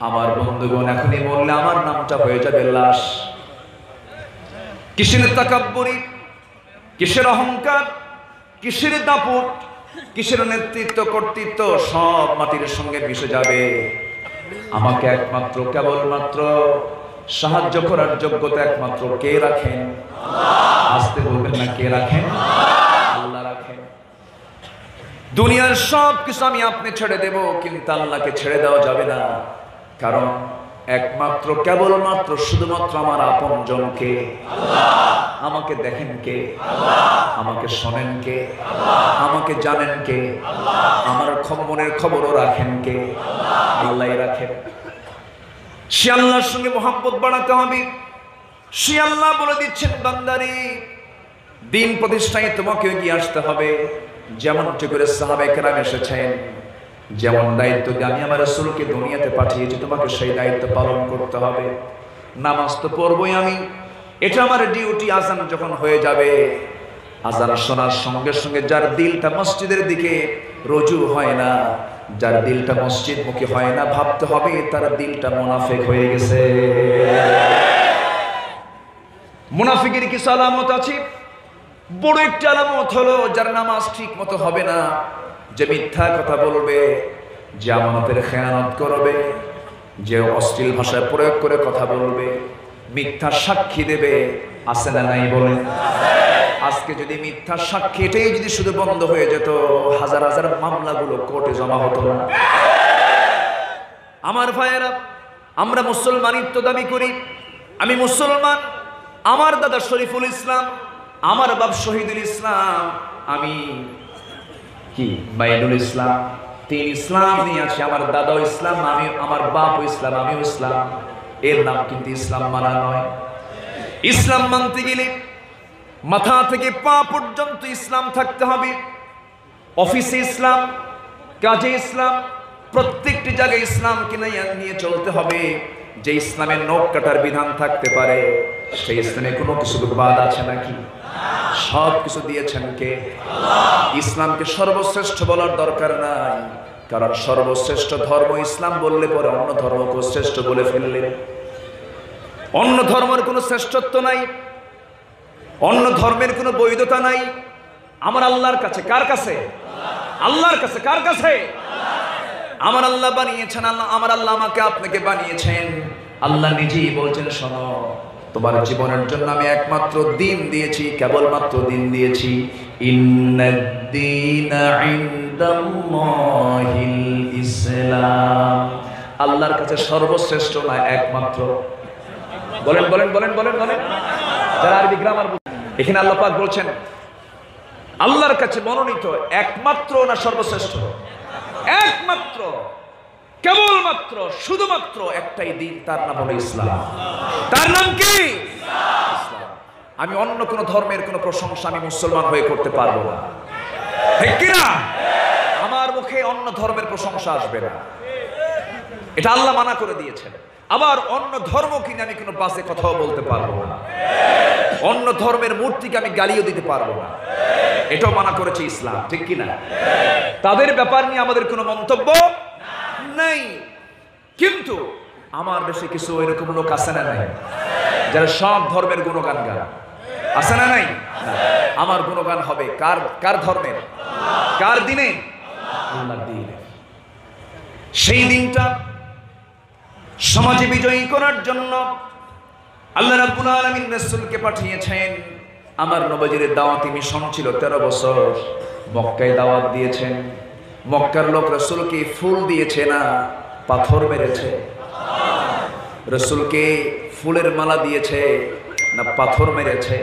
আমার বন্ধুগণ, এখনই বললে আমার নামটা হয়ে যাবে লাশ। কিসের তাকাব্বুরি, কিসের অহংকার, কিসের দাপট, কিসের নেতৃত্ব কর্তৃত্ব, সব মাটির সঙ্গে মিশে যাবে। আমাকে একমাত্র কেবলমাত্র সাহায্য করার যোগ্যতা একমাত্র কে রাখেন? আসতে বলবেন না, কে রাখেন? আল্লাহ রাখেন। দুনিয়ার সব কিছু আমি আপনি ছেড়ে দেব, কিন্তু আল্লাহকে ছেড়ে দেওয়া যাবে না। কারণ একমাত্র কেবলমাত্র শুধুমাত্র আমার আপনজনকে আমাকে দেখেন কে, আমাকে শোনেন কে, আমাকে জানেন কে, আমার মনের খবরও রাখেন কে? আল্লাহ রাখেন। সে আল্লাহর সঙ্গে মোহাব্বত বাড়াতে হবে। সে আল্লাহ বলে দিচ্ছেন, বান্দারে দিন প্রতিষ্ঠায় তোমাকে এগিয়ে আসতে হবে। যেমন করে সাহাবায়ে কেরাম এসেছেন, যেমন দায়িত্ব দিয়ে আমি আমার রাসূলকে দুনিয়াতে পাঠিয়েছি, তোমাকে সেই দায়িত্ব পালন করতে হবে। নামাজ তো পড়বই আমি, এটা আমার ডিউটি। আজান যখন হয়ে যাবে, আজান শোনার সঙ্গে সঙ্গে যার দিলটা মসজিদের দিকে রুজু হয় না, যার দিলটা মসজিদমুখী হয় না, ভাবতে হবে তার দিলটা মুনাফিক হয়ে গেছে। মুনাফিকের কিছু আলামত আছে। বড় একটা আলামত হলো যার নামাজ ঠিক মতো হবে না, যে মিথ্যা কথা বলবে, যে আমানতের খেয়ানত করবে, যে অশ্লীল ভাষায় প্রয়োগ করে কথা বলবে, মিথ্যা সাক্ষী দেবে। আছে না নাই বলেন? আজকে যদি মিথ্যা সাক্ষী এটাই যদি শুধু বন্ধ হয়ে যেত, হাজার হাজার মামলাগুলো কোর্টে জমা হতো না। আমার ভাইয়েরা, আমরা মুসলমানিত্ব দাবি করি। আমি মুসলমান, আমার দাদা শরীফুল ইসলাম, আমার বাপ শহীদুল ইসলাম, আমি কি বাইনুল ইসলাম, তিন ইসলাম নিয়ে আছে। আমার দাদাও ইসলাম, আমি আমার বাপও ইসলাম, আমিও ইসলাম। এর নাম কিন্তু ইসলাম মানা নয়। ইসলাম মানতে গেলে মাথা থেকে পা পর্যন্ত ইসলাম থাকতে হবে। অফিসে ইসলাম, কাজে ইসলাম, প্রত্যেকটি জায়গায় ইসলামকে নিয়ে চলতে হবে। যে ইসলামের নখ কাটার বিধান থাকতে পারে, সেই ইসলামে কোনো কিছু বাদ আছে নাকি? সব কিছু দিয়েছেন কে? ইসলামকে সর্বশ্রেষ্ঠ বলার দরকার নাই, কারণ সর্বশ্রেষ্ঠ ধর্ম ইসলাম বললে পরে অন্য ধর্মকে শ্রেষ্ঠ বলে ফেললে। অন্য ধর্মের কোনো শ্রেষ্ঠত্ব নাই, অন্য ধর্মের কোনো বৈধতা নাই। আমার আল্লাহর কাছে। কার কাছে? আল্লাহর কাছে। কার কাছে? আমার আল্লাহ বানিয়েছেন। আমার আল্লাহ আমাকে আপনাকে বানিয়েছেন। আল্লাহ নিজেই বলছেন, শোনো, তোমার জীবনের জন্য আমি একমাত্র দিন দিয়েছি, কেবলমাত্র দিন দিয়েছি। ইন্নাদ-দীনা ইনদাল্লাহিল ইসলাম। আল্লাহর কাছে সর্বশ্রেষ্ঠ না, একমাত্র। বলেন বলেন বলেন বলেন বলেন। যারা আরবি গ্রামার, এখানে আল্লাহ পাক বলছেন আল্লাহর কাছে মনোনীত একমাত্র না সর্বশ্রেষ্ঠ? একমাত্র, কেবলমাত্র, শুধুমাত্র একটাই দিন, তার নাম হলো ইসলাম। তার নাম কি? ইসলাম। আমি অন্য কোন ধর্মের কোন প্রশংসা আমি মুসলমান হয়ে করতে পারবো না, ঠিক কিনা? আমার মুখে অন্য ধর্মের প্রশংসা আসবে না, এটা আল্লাহ মানা করে দিয়েছেন। আবার অন্য ধর্ম কিনে আমি কোনো বাজে কথাও বলতে পারবো না, অন্য ধর্মের মূর্তিকে আমি গালিও দিতে পারবো না, এটাও মানা করেছে ইসলাম, ঠিক কিনা? তাদের ব্যাপার নিয়ে আমাদের কোনো মন্তব্য নাই। কিন্তু আমার দেশে কিছু এরকম লোক আছে না নাই, যারা সব ধর্মের গুণগান গান, আছে না নাই? আমার গুণগান হবে কার? কার ধর্মের? কার দিনে? আল্লাহর দিনে। সেই দিনটা সমাজে বিজয়ী করার জন্য আল্লাহ রাব্বুল আলামিন রাসূলকে পাঠিয়েছেন। আমার নবীর দাওয়াতি মিশন ছিল 13 বছর। মক্কায় দাওয়াত দিয়েছেন। মক্কার লোক রাসূলকে ফুল দিয়েছে না পাথর মেরেছে? রাসূলকে ফুলের মালা দিয়েছে না পাথর মেরেছে?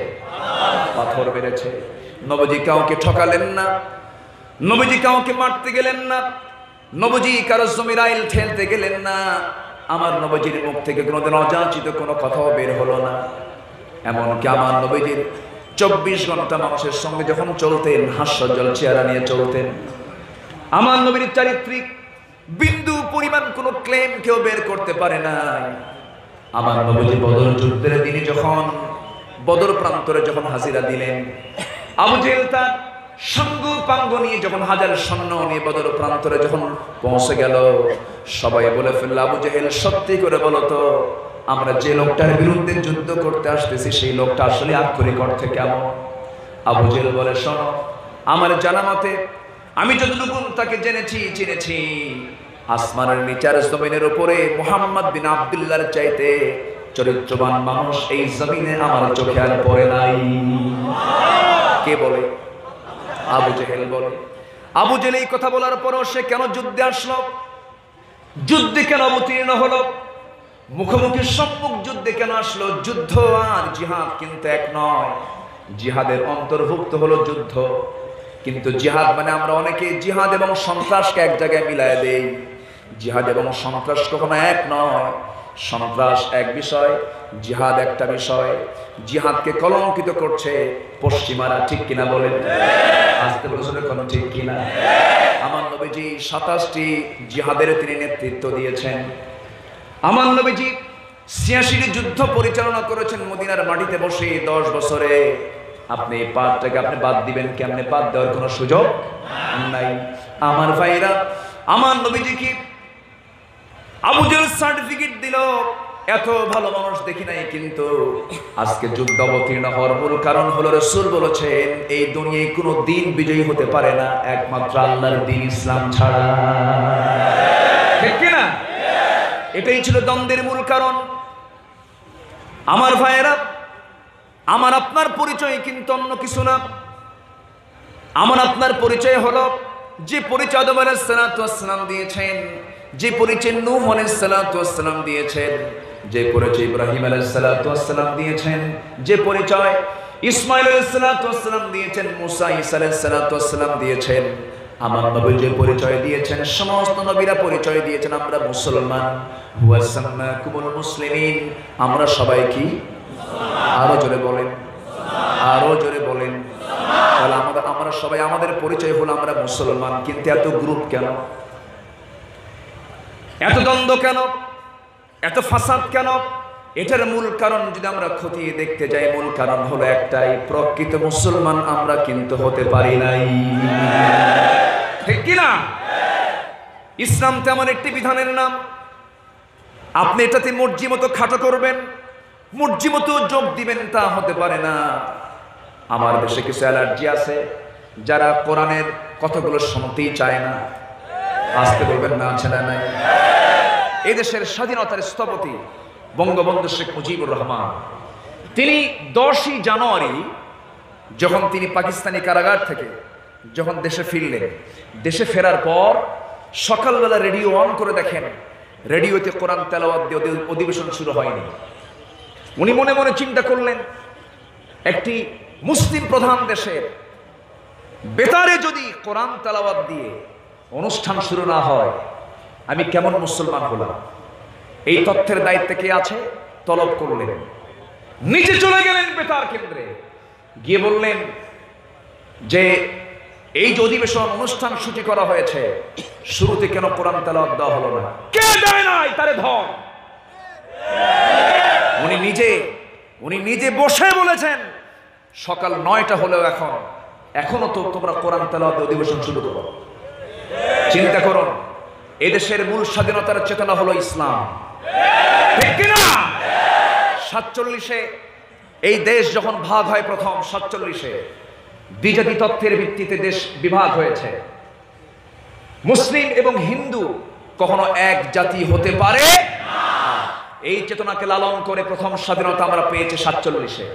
পাথর মেরেছে। নবীজি কাউকে ঠকালেন না, নবীজি কাউকে মারতে গেলেন না, নবীজি কারো জমির আইল ঠেলতে গেলেন না। আমার নবীজির মুখ থেকে কোনোদিন অযাচিত কোনো কথাও বের হলো না। এমনকি আমার নবীজির 24 ঘন্টা মানুষের সঙ্গে যখন চলতেন, হাস্যজ্জ্বল চেহারা নিয়ে চলতেন। আমার নবীর চারিত্রিক বিন্দু পরিমাণ কোনো ক্লেম কেউ বের করতে পারে না। আমার নবীজি বদর যুদ্ধের দিনে যখন বদর প্রান্তরে যখন হাজিরা দিলেন, আবু জেহেল তার সঙ্গ পাঙ্গ নিয়ে যখন হাজার সৈন্য নিয়ে বদর প্রান্তরে যখন পৌঁছে গেল, সবাই বলে ফেলল, আবু জেহেল সত্যি করে বলো তো, আমরা যে লোকটার বিরুদ্ধে যুদ্ধ করতে আসতেছি সেই লোকটা আসলে আক্ষরিক অর্থে কেমন? আবু জেহেল বলে, শোনো, আমার জানা মতে আমি যতটুকু তাকে চিনেছি, আসমানের নিচার জমিনের উপরে মুহাম্মদ বিন আব্দুল্লাহর চাইতে চরিত্রবান মানুষ এই জমিনে আমার চোখে আর পড়ে নাই। কে বলে? আবু জেহেল বলে। আবু জেহেল এই কথা বলার পরও সে কেন যুদ্ধে আসলো? যুদ্ধে কেন অবতীর্ণ হলো? মুখোমুখি সম্মুখ যুদ্ধে কেন আসলো? যুদ্ধ আর জিহাদ কিন্তু এক নয়। জিহাদের অন্তর্ভুক্ত হলো যুদ্ধ, কিন্তু জিহাদ মানে আমরা অনেকে জিহাদ এবং সন্ত্রাসকে এক জায়গায় মিলায় দেই। জিহাদ এবং সন্ত্রাস কখনো এক নয়। সন্ত্রাস এক বিষয়, জিহাদ একটা বিষয়। জিহাদকে কলঙ্কিত করছে পশ্চিমারা, ঠিক কিনা বলেন? আসতে বছরে কোন ঠিক কিনা? আমার নবীজি 27টি জিহাদের তিনি নেতৃত্ব দিয়েছেন। আমার নবীজি 86টি যুদ্ধ পরিচালনা করেছেন মদিনার মাটিতে বসে 10 বছরে। আপনি এই পাঠটাকে আপনি বাদ দিবেন কেমনে? বাদ দেওয়ার কোনো সুযোগ নাই। আমার ভাইরা, আমার নবীজি কি আবু জেহেল সার্টিফিকেট দিল? এত ভালো মানুষ দেখি নাই, কিন্তু আজকে যুদ্ধ অবতীর্ণ হওয়ার মূল কারণ হলো রাসূল বলেছেন এই দুনিয়ায় কোনো দিন বিজয়ী হতে পারে না একমাত্র আল্লাহর দ্বীন ইসলাম ছাড়া। ঠিক কিনা? এটাই ছিল দ্বন্দ্বের মূল কারণ। আমার ভাইয়েরা, আমার আপনার পরিচয় কিন্তু অন্য কিছু না। আমার আপনার পরিচয় হলো যে পরিচয় আদম আলাইহিস সালাতু ওয়াস সালাম দিয়েছেন, যে পরিচয় নূহ আলাইহিস সালাতু ওয়াস সালাম দিয়েছেন, যে পরিচয় ইব্রাহিম আলাইহিস সালাতু ওয়াস সালাম দিয়েছেন, যে পরিচয় ইসমাঈল আলাইহিস সালাতু ওয়াস সালাম দিয়েছেন, মুসা ঈসা আলাইহিস সালাতু ওয়াস সালাম দিয়েছেন। আমার নবী যে পরিচয় দিয়েছেন, সমস্ত নবীরা পরিচয় দিয়েছেন আমরা মুসলমান। হুয়া সাম্মাকুমুল মুসলিমিন, আমরা সবাই কি? আরো জোরে বলেন, আরো জোরে বলেন। তাহলে আমরা সবাই, আমাদের পরিচয় হলো আমরা মুসলমান। কিন্তু এত গ্রুপ কেন? এত দ্বন্দ্ব কেন? এত ফাসাদ কেন? এটার মূল কারণ যদি আমরা খতিয়ে দেখতে যাই, মূল কারণ হলো একটাই, প্রকৃত মুসলমান আমরা কিন্তু হতে পারি নাই। ঠিক কিনা? ইসলাম তেমন একটি বিধানের নাম, আপনি এটাতে মর্জি মতো খাটো করবেন, মর্জি মতো যোগ দিবেন, তা হতে পারে না। আমার দেশে কিছু অ্যালার্জি আছে যারা কোরআনের কথাগুলো শুনতেই চায় না। আসতে বলবেন না, আছে না নাই? এই দেশের স্বাধীনতার স্থপতি বঙ্গবন্ধু শেখ মুজিবুর রহমান, তিনি 10ই জানুয়ারি যখন তিনি পাকিস্তানি কারাগার থেকে যখন দেশে ফিরলেন, দেশে ফেরার পর সকালবেলা রেডিও অন করে দেখেন, রেডিওতে কোরআন তেলাওয়াত দিয়ে অধিবেশন শুরু হয়নি। উনি মনে মনে চিন্তা করলেন, একটি মুসলিম প্রধান দেশের বেতারে যদি কোরআন তেলাওয়াত দিয়ে অনুষ্ঠান শুরু না হয়, আমি কেমন মুসলমান হলাম? এই তথ্যের দায়িত্বে কে আছে? তলব করলেন, নিচে চলে গেলেন বেতার কেন্দ্রে, গিয়ে বললেন যে এই যে অধিবেশন অনুষ্ঠান সূচি করা হয়েছে, শুরুতে কেন কোরআন তেলাওয়াত দেওয়া হলো না? কে দেয় নাই তারে ধর। উনি নিজে বসে বলেছেন, সকাল 9টা হলেও এখনো তো তোমরা কোরআন তেলাওয়াত অধিবেশন শুরু করো। চিন্তা করুন, এদেশের মূল স্বাধীনতার চেতনা হলো ইসলাম, ঠিক কিনা? 47-এ এই দেশ যখন ভাগ হয়, প্রথম 47-এ দ্বিজাতি তত্ত্বের ভিত্তিতে দেশ বিভাগ হয়েছে। মুসলিম এবং হিন্দু কখনো এক জাতি হতে পারে না। এই চেতনাকে লালন করে প্রথম স্বাধীনতা আমরা পেয়েছি 47-এ।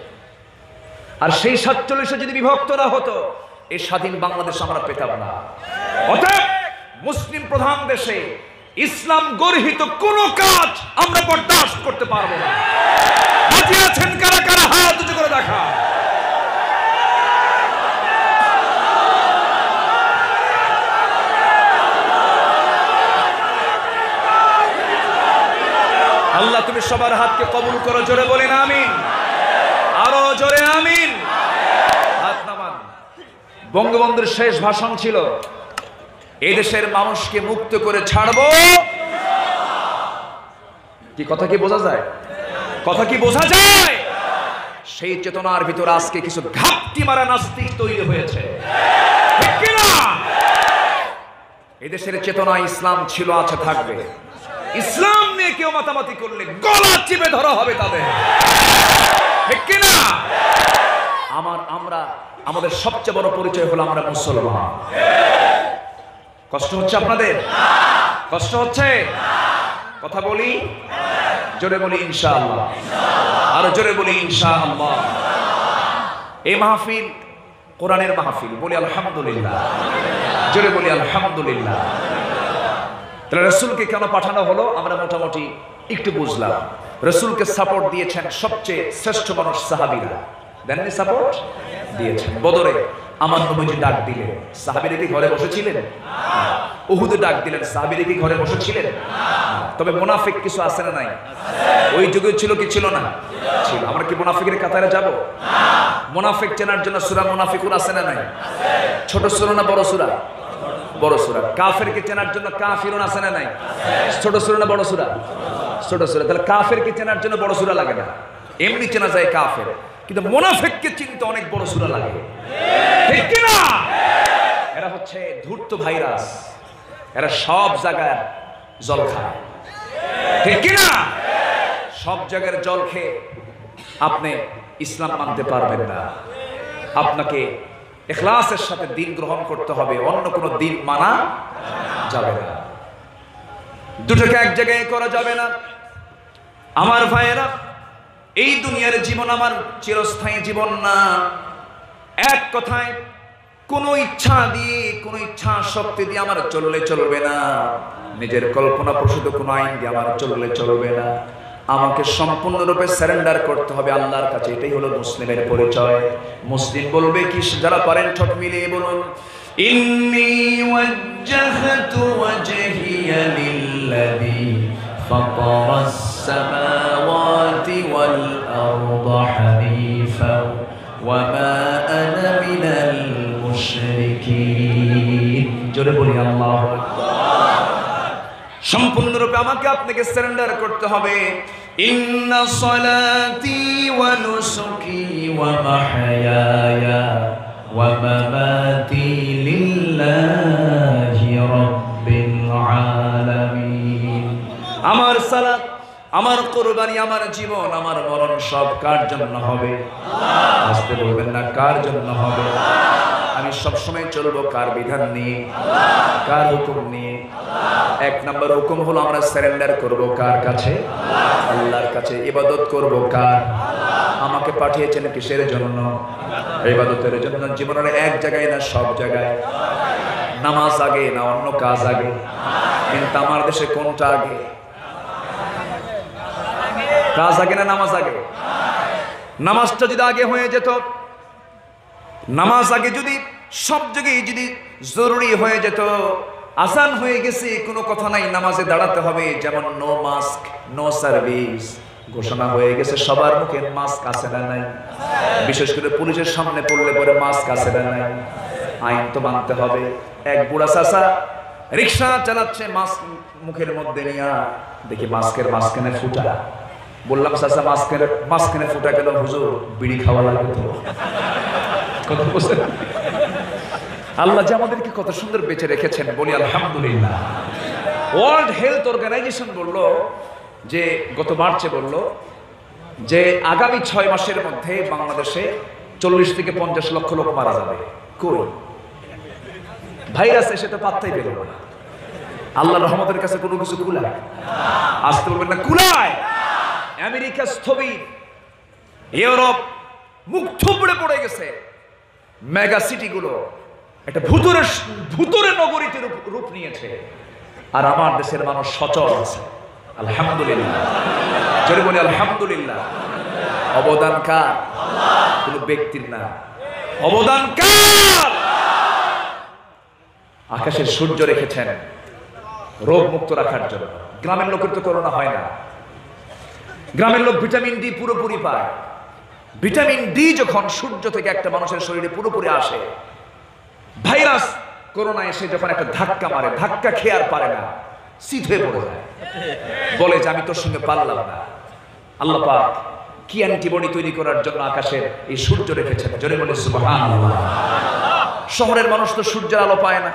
আর সেই 47-এ যদি বিভক্ত না হতো, এই স্বাধীন বাংলাদেশ আমরা পেতাম না। অতএব মুসলিম প্রধান দেশে ইসলাম গর্হিত কোন কাজ আমরা বরদাস্ত করতে পারবো না। রাজি আছেন কারা কারা? হাত উঁচু করে দেখা। আল্লাহ তুমি সবার হাতকে কবুল করো, জোরে বলেন আমিন, আরো জোরে আমিন। হাত নামান। বঙ্গবন্ধুর শেষ ভাষণ ছিল, এই দেশের মানুষকে মুক্ত করে ছাড়বো। কি কথা কি বোঝা যায়? কথা কি বোঝা যায়? সেই চেতনার ভিতর আজকে কিছু ঘাপটি মারা নাস্তিক তৈরি হয়েছে, ঠিক কিনা? এই দেশের চেতনা ইসলাম ছিল, আছে, থাকবে। ইসলাম নিয়ে কেউ মাতামাতি করলে গলা চিপে ধরা হবে তাদের, ঠিক কিনা? আমাদের সবচেয়ে বড় পরিচয় হলো আমরা মুসলমান। কষ্ট হচ্ছে আপনাদের? কষ্ট হচ্ছে? কথা বলি, জোরে বলি ইনশাআল্লাহ, আরো জোরে বলি ইনশাআল্লাহ। এই মাহফিল কোরআনের মাহফিল, বলি আলহামদুলিল্লাহ, জোরে বলি আলহামদুলিল্লাহ। তাহলে রাসূলকে কেন পাঠানো হলো আমরা মোটামুটি একটু বুঝলাম। রাসূলকে সাপোর্ট দিয়েছেন সবচেয়ে শ্রেষ্ঠ মানুষ সাহাবীরা, দেননি? সাপোর্ট দিয়েছেন। বদরে আমার নবীজি ডাক দিলেন, সাহাবীরা কি ঘরে বসেছিলেন? উহুদে ডাক দিলেন, সাহাবীরা কি ঘরে বসেছিলেন? তবে মুনাফিক কিছু আছে না নাই? ওই যুগে ছিল কি ছিল না? ছিল। আমরা কি মুনাফিকের কাতারে যাব? মুনাফিক চেনার জন্য সূরা মুনাফিকুন আছে না নাই? ছোট সূরা না বড় সূরা? বড় সূরা। কাফেরকে চেনার জন্য কাফিরুন আছে না নাই? ছোট সূরা না বড় সূরা? ছোট সূরা। তাহলে কাফেরকে চেনার জন্য বড় সূরা লাগে না, এমনি চেনা যায় কাফের। কিন্তু মুনাফিককে চিনতে অনেক বড় সূরা লাগে, ঠিক কি না? এরা হচ্ছে ধূর্ত ভাইরাস, এরা সব জায়গায় জল খায়, ঠিক কি না? সব জায়গার জল খেয়ে আপনি ইসলাম মানতে পারবেন না। আপনাকে ইখলাসের সাথে দিন গ্রহণ করতে হবে, অন্য কোনো দিন মানা যাবে না। দুটোকে এক জায়গায় করা যাবে না। আমার ভাইয়েরা, এই দুনিয়ার জীবন আমার চিরস্থায়ী জীবন না। এক কথায় কোনো ইচ্ছা দিয়ে, কোনো ইচ্ছা শক্তি দিয়ে আমার চললে চলবে না, নিজের কল্পনা প্রসূত কোনো আইন দিয়ে আমার চললে চলবে না। আমাকে সম্পূর্ণরূপে সারেন্ডার করতে হবে আল্লাহর কাছে। এটাই হলো মুসলিমের পরিচয়। মুসলিম বলবে কি? যারা পারেন ঠোঁট মিলিয়ে বলুন, ইন্নী ওয়াজ্জাহতু ওয়াজহিয়া লিল্লাযী ফাতারাস সামাওয়াতি ওয়াল আরদা হানিফাও ওয়া মা আনা মিনাল মুশরিকিন। জোরে বলি আল্লাহু আকবার। সম্পূর্ণরূপে আমাকে আপনাকে সারেন্ডার করতে হবে। ইন্না সলাতি ওয়া নুসুকি ওয়া মাহইয়ায়া ওয়া মামাতি লিল্লাহি রাব্বিল আলামিন। আমার সালাত, আমার কুরবানি, আমার জীবন, আমার মরণ সব কার জন্য হবে? আল্লাহ। আসতে বলবেন না, কার জন্য হবে? আমি সবসময় চলবো কার বিধান নিয়ে? কার হুকুম নিয়ে? এক নম্বর হুকুম হলো আমরা সারেন্ডার করব কার কাছে? আল্লাহর কাছে। ইবাদত করব কার? আমাকে পাঠিয়েছেন কিসের জন্য? ইবাদতের জন্য। জীবনের এক জায়গায় না সব জায়গায়। নামাজ আগে না অন্য কাজ আগে? কিন্তু আমার দেশে কোনটা আগে? কাজ আগে না নামাজ আগে? নামাজটা যদি আগে হয়ে যেত, নামাজ আগে যদি সব জায়গায় যদি জরুরি হয়ে যেত, আসান হয়ে গেছে, কোনো কথা নাই, নামাজে দাঁড়াতে হবে, যেমন নো মাস্ক নো সার্ভিস ঘোষণা হয়ে গেছে, সবার মুখে মাস্ক আছে না নাই? বিশেষ করে পুলিশের সামনে পড়লে পরে মাস্ক আছে না নাই? আইন তো মানতে হবে। এক বুড়া চাচা রিক্সা চালাচ্ছে, মাস্ক মুখের মধ্যে নিয়ে, দেখি মাস্কের মাঝখানে ফুটা। বললাম, চাচা মাঝখানে ফুটা কেন? হুজুর বিড়ি খাওয়া লাগবে তো। কত বছর আল্লাহ যে আমাদেরকে কত সুন্দর বেঁচে রেখেছেন, বলি আলহামদুলিল্লাহ। ওয়ার্ল্ড হেলথ অর্গানাইজেশন বললো যে, গত মার্চে বললো যে আগামী 6 মাসের মধ্যে বাংলাদেশে 40 থেকে 50 লক্ষ লোক মারা যাবে। কই ভাইরাস এসে তো পাত্তাই পেল না। আল্লাহর রহমতের কাছে কোনো কিছু কুলায়? আসতে বলবেন না, কুলায়। আমেরিকা স্থবির, ইউরোপ মুখ থুবড়ে পড়ে গেছে, মেগা সিটিগুলো একটা ভুতুরে নগরীতে রূপ নিয়েছে। আর আমার দেশের মানুষ সচল আছে, আলহামদুলিল্লাহ। জোরে বলি আলহামদুলিল্লাহ। অবদান কার? কোন ব্যক্তির না, অবদান কার? আকাশের সূর্য রেখেছেন রোগ মুক্ত রাখার জন্য। গ্রামের লোকের তো করোনা হয় না। গ্রামের লোক ভিটামিন ডি পুরোপুরি পায়। ভিটামিন ডি যখন সূর্য থেকে একটা মানুষের শরীরে পুরোপুরি আসে, ভাইরাস করোনা এসে যখন একটা ধাক্কা মারে, ধাক্কা খেয়ে আর পারে না, শীত হয়ে পড়ে যায়, বলে যে আমি তোর সঙ্গে পারলাম না। আল্লাহ পাক কি অ্যান্টিবডি তৈরি করার জন্য আকাশের এই সূর্য রেখেছেন। জোরে বলে সুবহানাল্লাহ। শহরের মানুষ তো সূর্যের আলো পায় না।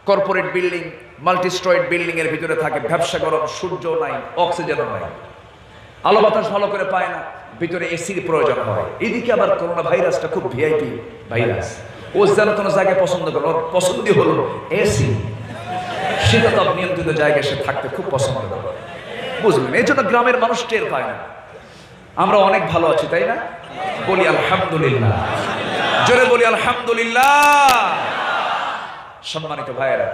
Corporate building, multi steroid building এর ভিতরে থাকে, ব্যবসা গরম, সূর্য নাই, অক্সিজেনও নাই। আলো বাতাস ভালো করে পায় না, ভিতরে এসির প্রয়োজন হয়। এদিকে আবার করোনা ভাইরাসটা খুব ভিআইপি ভাইরাস, ও যেন কোনো জায়গায় পছন্দ করে, ওর পছন্দই হলো এসি, শীতাতপ নিয়ন্ত্রিত জায়গায় সে থাকতে খুব পছন্দ করে, বুঝলেন? এই জন্য গ্রামের মানুষ টের পায় না। আমরা অনেক ভালো আছি, তাই না? বলি আলহামদুলিল্লাহ, জোরে বলি আলহামদুলিল্লাহ। সম্মানিত ভাইয়েরা,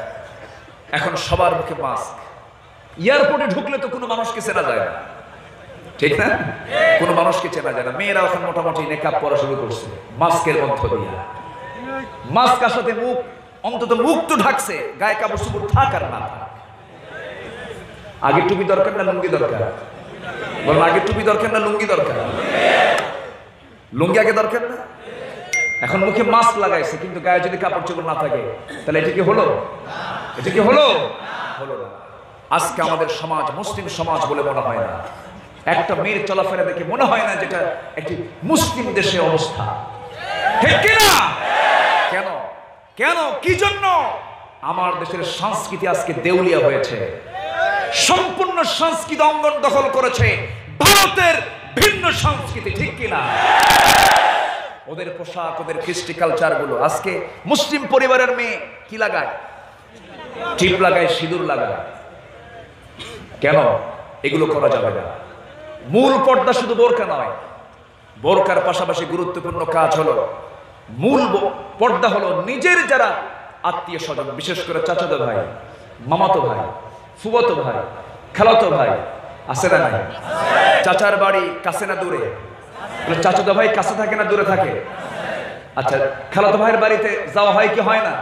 এখন সবার মুখে মাস্ক। এয়ারপোর্টে ঢুকলে তো কোনো মানুষকে চেনা যায় না, ঠিক না? কোনো মানুষকে চেনা যায় না। মেয়েরা এখন মোটামুটি নেকাব পরা শুরু করছে মাস্কের মধ্য দিয়ে। মাস্ক আসাতে মুখ, অন্তত মুখ তো ঢাকছে, গায়ে কাপড় চোপড় থাক আর না থাক। আগে টুপি দরকার না লুঙ্গি দরকার? বলুন, আগে টুপি দরকার না লুঙ্গি দরকার? লুঙ্গি আগে দরকার না? এখন মুখে মাস্ক লাগাইছে, কিন্তু গায়ে যদি কাপড় চোপড় না থাকে, তাহলে এটা কি হলো? এটা কি হলো? হলো না। আজকে আমাদের সমাজ মুসলিম সমাজ বলে মনে হয় না। একটা মেয়ের চলাফেরা দেখে মনে হয় না যেটা একটি মুসলিম দেশের অবস্থা, ঠিক কিনা? কেন? কেন? কি জন্য? আমার দেশের সংস্কৃতি আজকে দেউলিয়া হয়েছে। সম্পূর্ণ সংস্কৃতি অঙ্গন দখল করেছে ভারতের ভিন্ন সংস্কৃতি, ঠিক কিনা? ওদের পোশাক, ওদের কৃষ্টি কালচার গুলো। আজকে মুসলিম পরিবারের মেয়ে কি লাগায়? টিপ লাগায়, সিঁদুর লাগায়। কেন? এগুলো করা যাবে না। মূল পর্দা শুধু বোরকা নয়, বোরকার পাশাপাশি গুরুত্বপূর্ণ কাজ হলো, মূল পর্দা হলো নিজের যারা আত্মীয় স্বজন, বিশেষ করে চাচাতো ভাই, মামাতো ভাই, ফুফাতো ভাই, খালাতো ভাই, আছে না নাই? চাচার বাড়ি কাছে না দূরে? চাচাতো ভাই কাছে থাকে না দূরে থাকে? আচ্ছা, খালাতো ভাইয়ের বাড়িতে যাওয়া হয় কি হয় না?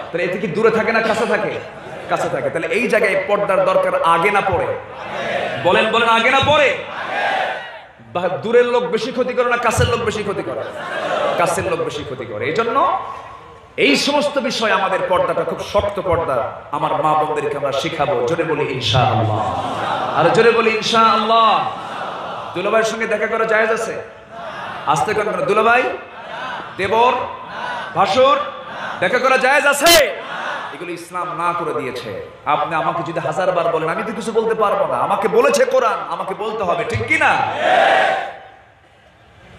তাহলে এতে কি দূরে থাকে না কাছে থাকে? কাছে থাকে। তাহলে এই জায়গায় পর্দার দরকার আগে না পড়ে? বলেন বলেন, আগে না পড়ে? দূরের লোক বেশি ক্ষতি করে না কাছের লোক বেশি ক্ষতি করে? কাছের লোক বেশি ক্ষতি করে। এই জন্য এই সমস্ত বিষয় আমাদের পর্দাটা খুব শক্ত পর্দা। আমার মা বোনদেরকে আমরা শিখাবো। জোরে বলি ইনশাআল্লাহ, আর জোরে বলি ইনশাআল্লাহ। দুলাভাইয়ের সঙ্গে দেখা করা জায়েজ আছে? আসতে কেন? দুলাভাই, দেবর, ভাসুর দেখা করা জায়েজ আছে? এগুলো ইসলাম না করে দিয়েছে। আপনি আমাকে যদি 1000 বার বলেন, আমি তো কিছু বলতে পারবো না। আমাকে বলেছে কোরআন, আমাকে বলতে হবে, ঠিক কি না?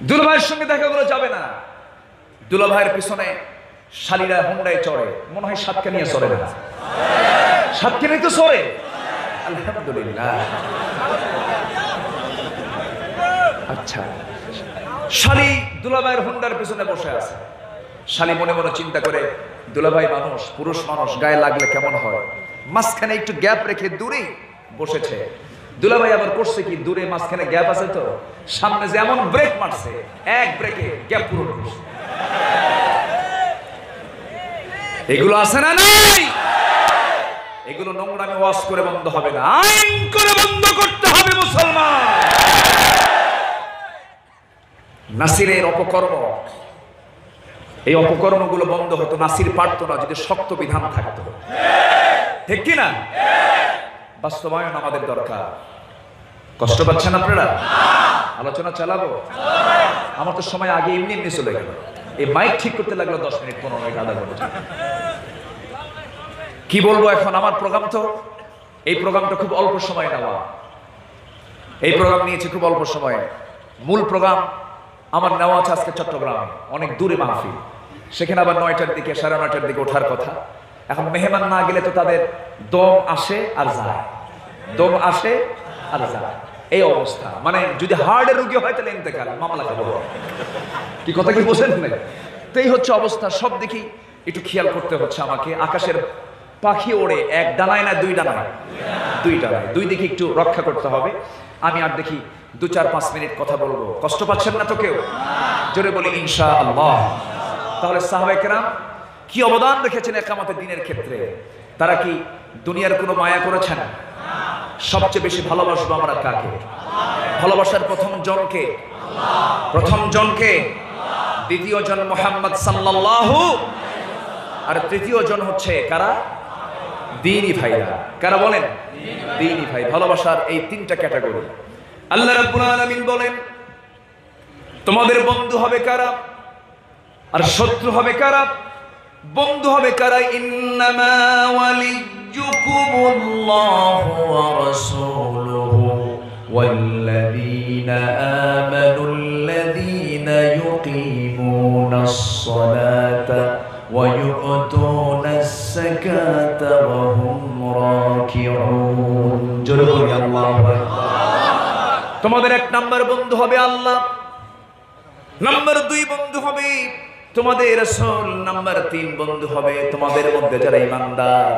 দুলাভাইয়ের সঙ্গে দেখা করা যাবে না। দুলাভাইয়ের পিছনে শালীরা হুন্ডায় চড়ে, মনে হয় সাতকে নিয়ে চড়ে না? সাতকে নিয়ে তো চড়ে, আলহামদুলিল্লাহ। আচ্ছা, শালী দুলাভাইয়ের হুন্ডার পিছনে বসে আছে। শালী মনে মনে চিন্তা করে, দুলাভাই মানুষ, পুরুষ মানুষ, গায়ে লাগলে কেমন হয়, মাঝখানে একটু গ্যাপ রেখে দূরে বসেছে। দুলাভাই আবার করছে কি, দূরে মাঝখানে গ্যাপ আছে তো, সামনে যেমন ব্রেক মারছে, এক ব্রেকে গ্যাপ পূরণ করছে। এগুলো আছে না নাই? এগুলো নোংরামি ওয়াজ করে বন্ধ হবে না, আইন করে বন্ধ করতে হবে মুসলমান। নাসিরের অপকর্ম, এই অপকর্মগুলো বন্ধ হতো। নাসির পারতো না যদি শক্ত বিধান থাকতো, ঠিক কিনা? বাস্তবায়ন আমাদের দরকার। কষ্ট পাচ্ছেন আপনারা? আলোচনা চালাবো? আমার তো সময় আগে এমনি এমনি চলে গেল। এই মাইক ঠিক করতে লাগলো 10 মিনিট, 15 মিনিট, আধা ঘন্টা। কি বলবো এখন? আমার প্রোগ্রাম তো, এই প্রোগ্রামটা খুব অল্প সময় নেওয়া। এই প্রোগ্রাম নিয়েছি খুব অল্প সময়ে। মূল প্রোগ্রাম আমার নেওয়া আছে আজকে চট্টগ্রামে, অনেক দূরে মাহফিল। সেখানে আবার 9টার দিকে, 9:30টার দিকে ওঠার কথা। এখন মেহমান না গেলে তো তাদের দম আসে আর যায়, দম আসে আর যায়, এই অবস্থা। মানে যদি হার্টের রোগী হয় তাহলে ইন্তেকাল, মামলা খাবো। কি কথা কি বোঝেন না? তো এই হচ্ছে অবস্থা। সব দিকে একটু খেয়াল করতে হচ্ছে আমাকে। আকাশের পাখি ওড়ে এক ডানায় না দুই ডানায়? দুই ডানায়, দুই দিকে একটু রক্ষা করতে হবে। আমি আর দেখি 2-4-5 মিনিট কথা বলবো। কষ্ট পাচ্ছেন না তো কেউ? জোরে বলি ইনশাআল্লাহ। তাহলে সাহাবায়ে কেরাম কি অবদান রেখেছেন ইকামতের দিনের ক্ষেত্রে? তারা কি দুনিয়ার কোনো মায়া করেছেন? সবচেয়ে বেশি ভালোবাসবো আমরা কাকে? ভালোবাসার প্রথম জনকে, প্রথম জনকে, দ্বিতীয় জন মুহাম্মদ সাল্লাল্লাহু, আর তৃতীয় জন হচ্ছে কারা? দ্বীনি ভাইরা। কারা বলেন? দ্বীনি ভাই। ভালোবাসার এই 3টা ক্যাটাগরি। আল্লাহ রাব্বুল আলামিন বলেন, তোমাদের বন্ধু হবে কারা আর শত্রু হবে কারা? বন্ধু হবে কারা? ইন্নামা ওয়ালিয়্যুকুমুল্লাহু ওয়া রাসূলুহু ওয়াল্লাযী آمنوا الذين يقيمون الصلاة ويؤتون الزكاة وهم راكعون জোরে বলি আল্লাহু আকবার। তোমাদের এক নাম্বার বন্ধু হবে আল্লাহ, নাম্বার 2 বন্ধু হবে তোমাদের রাসূল, নাম্বার 3 বন্ধু হবে তোমাদের মধ্যে যারা ঈমানদার।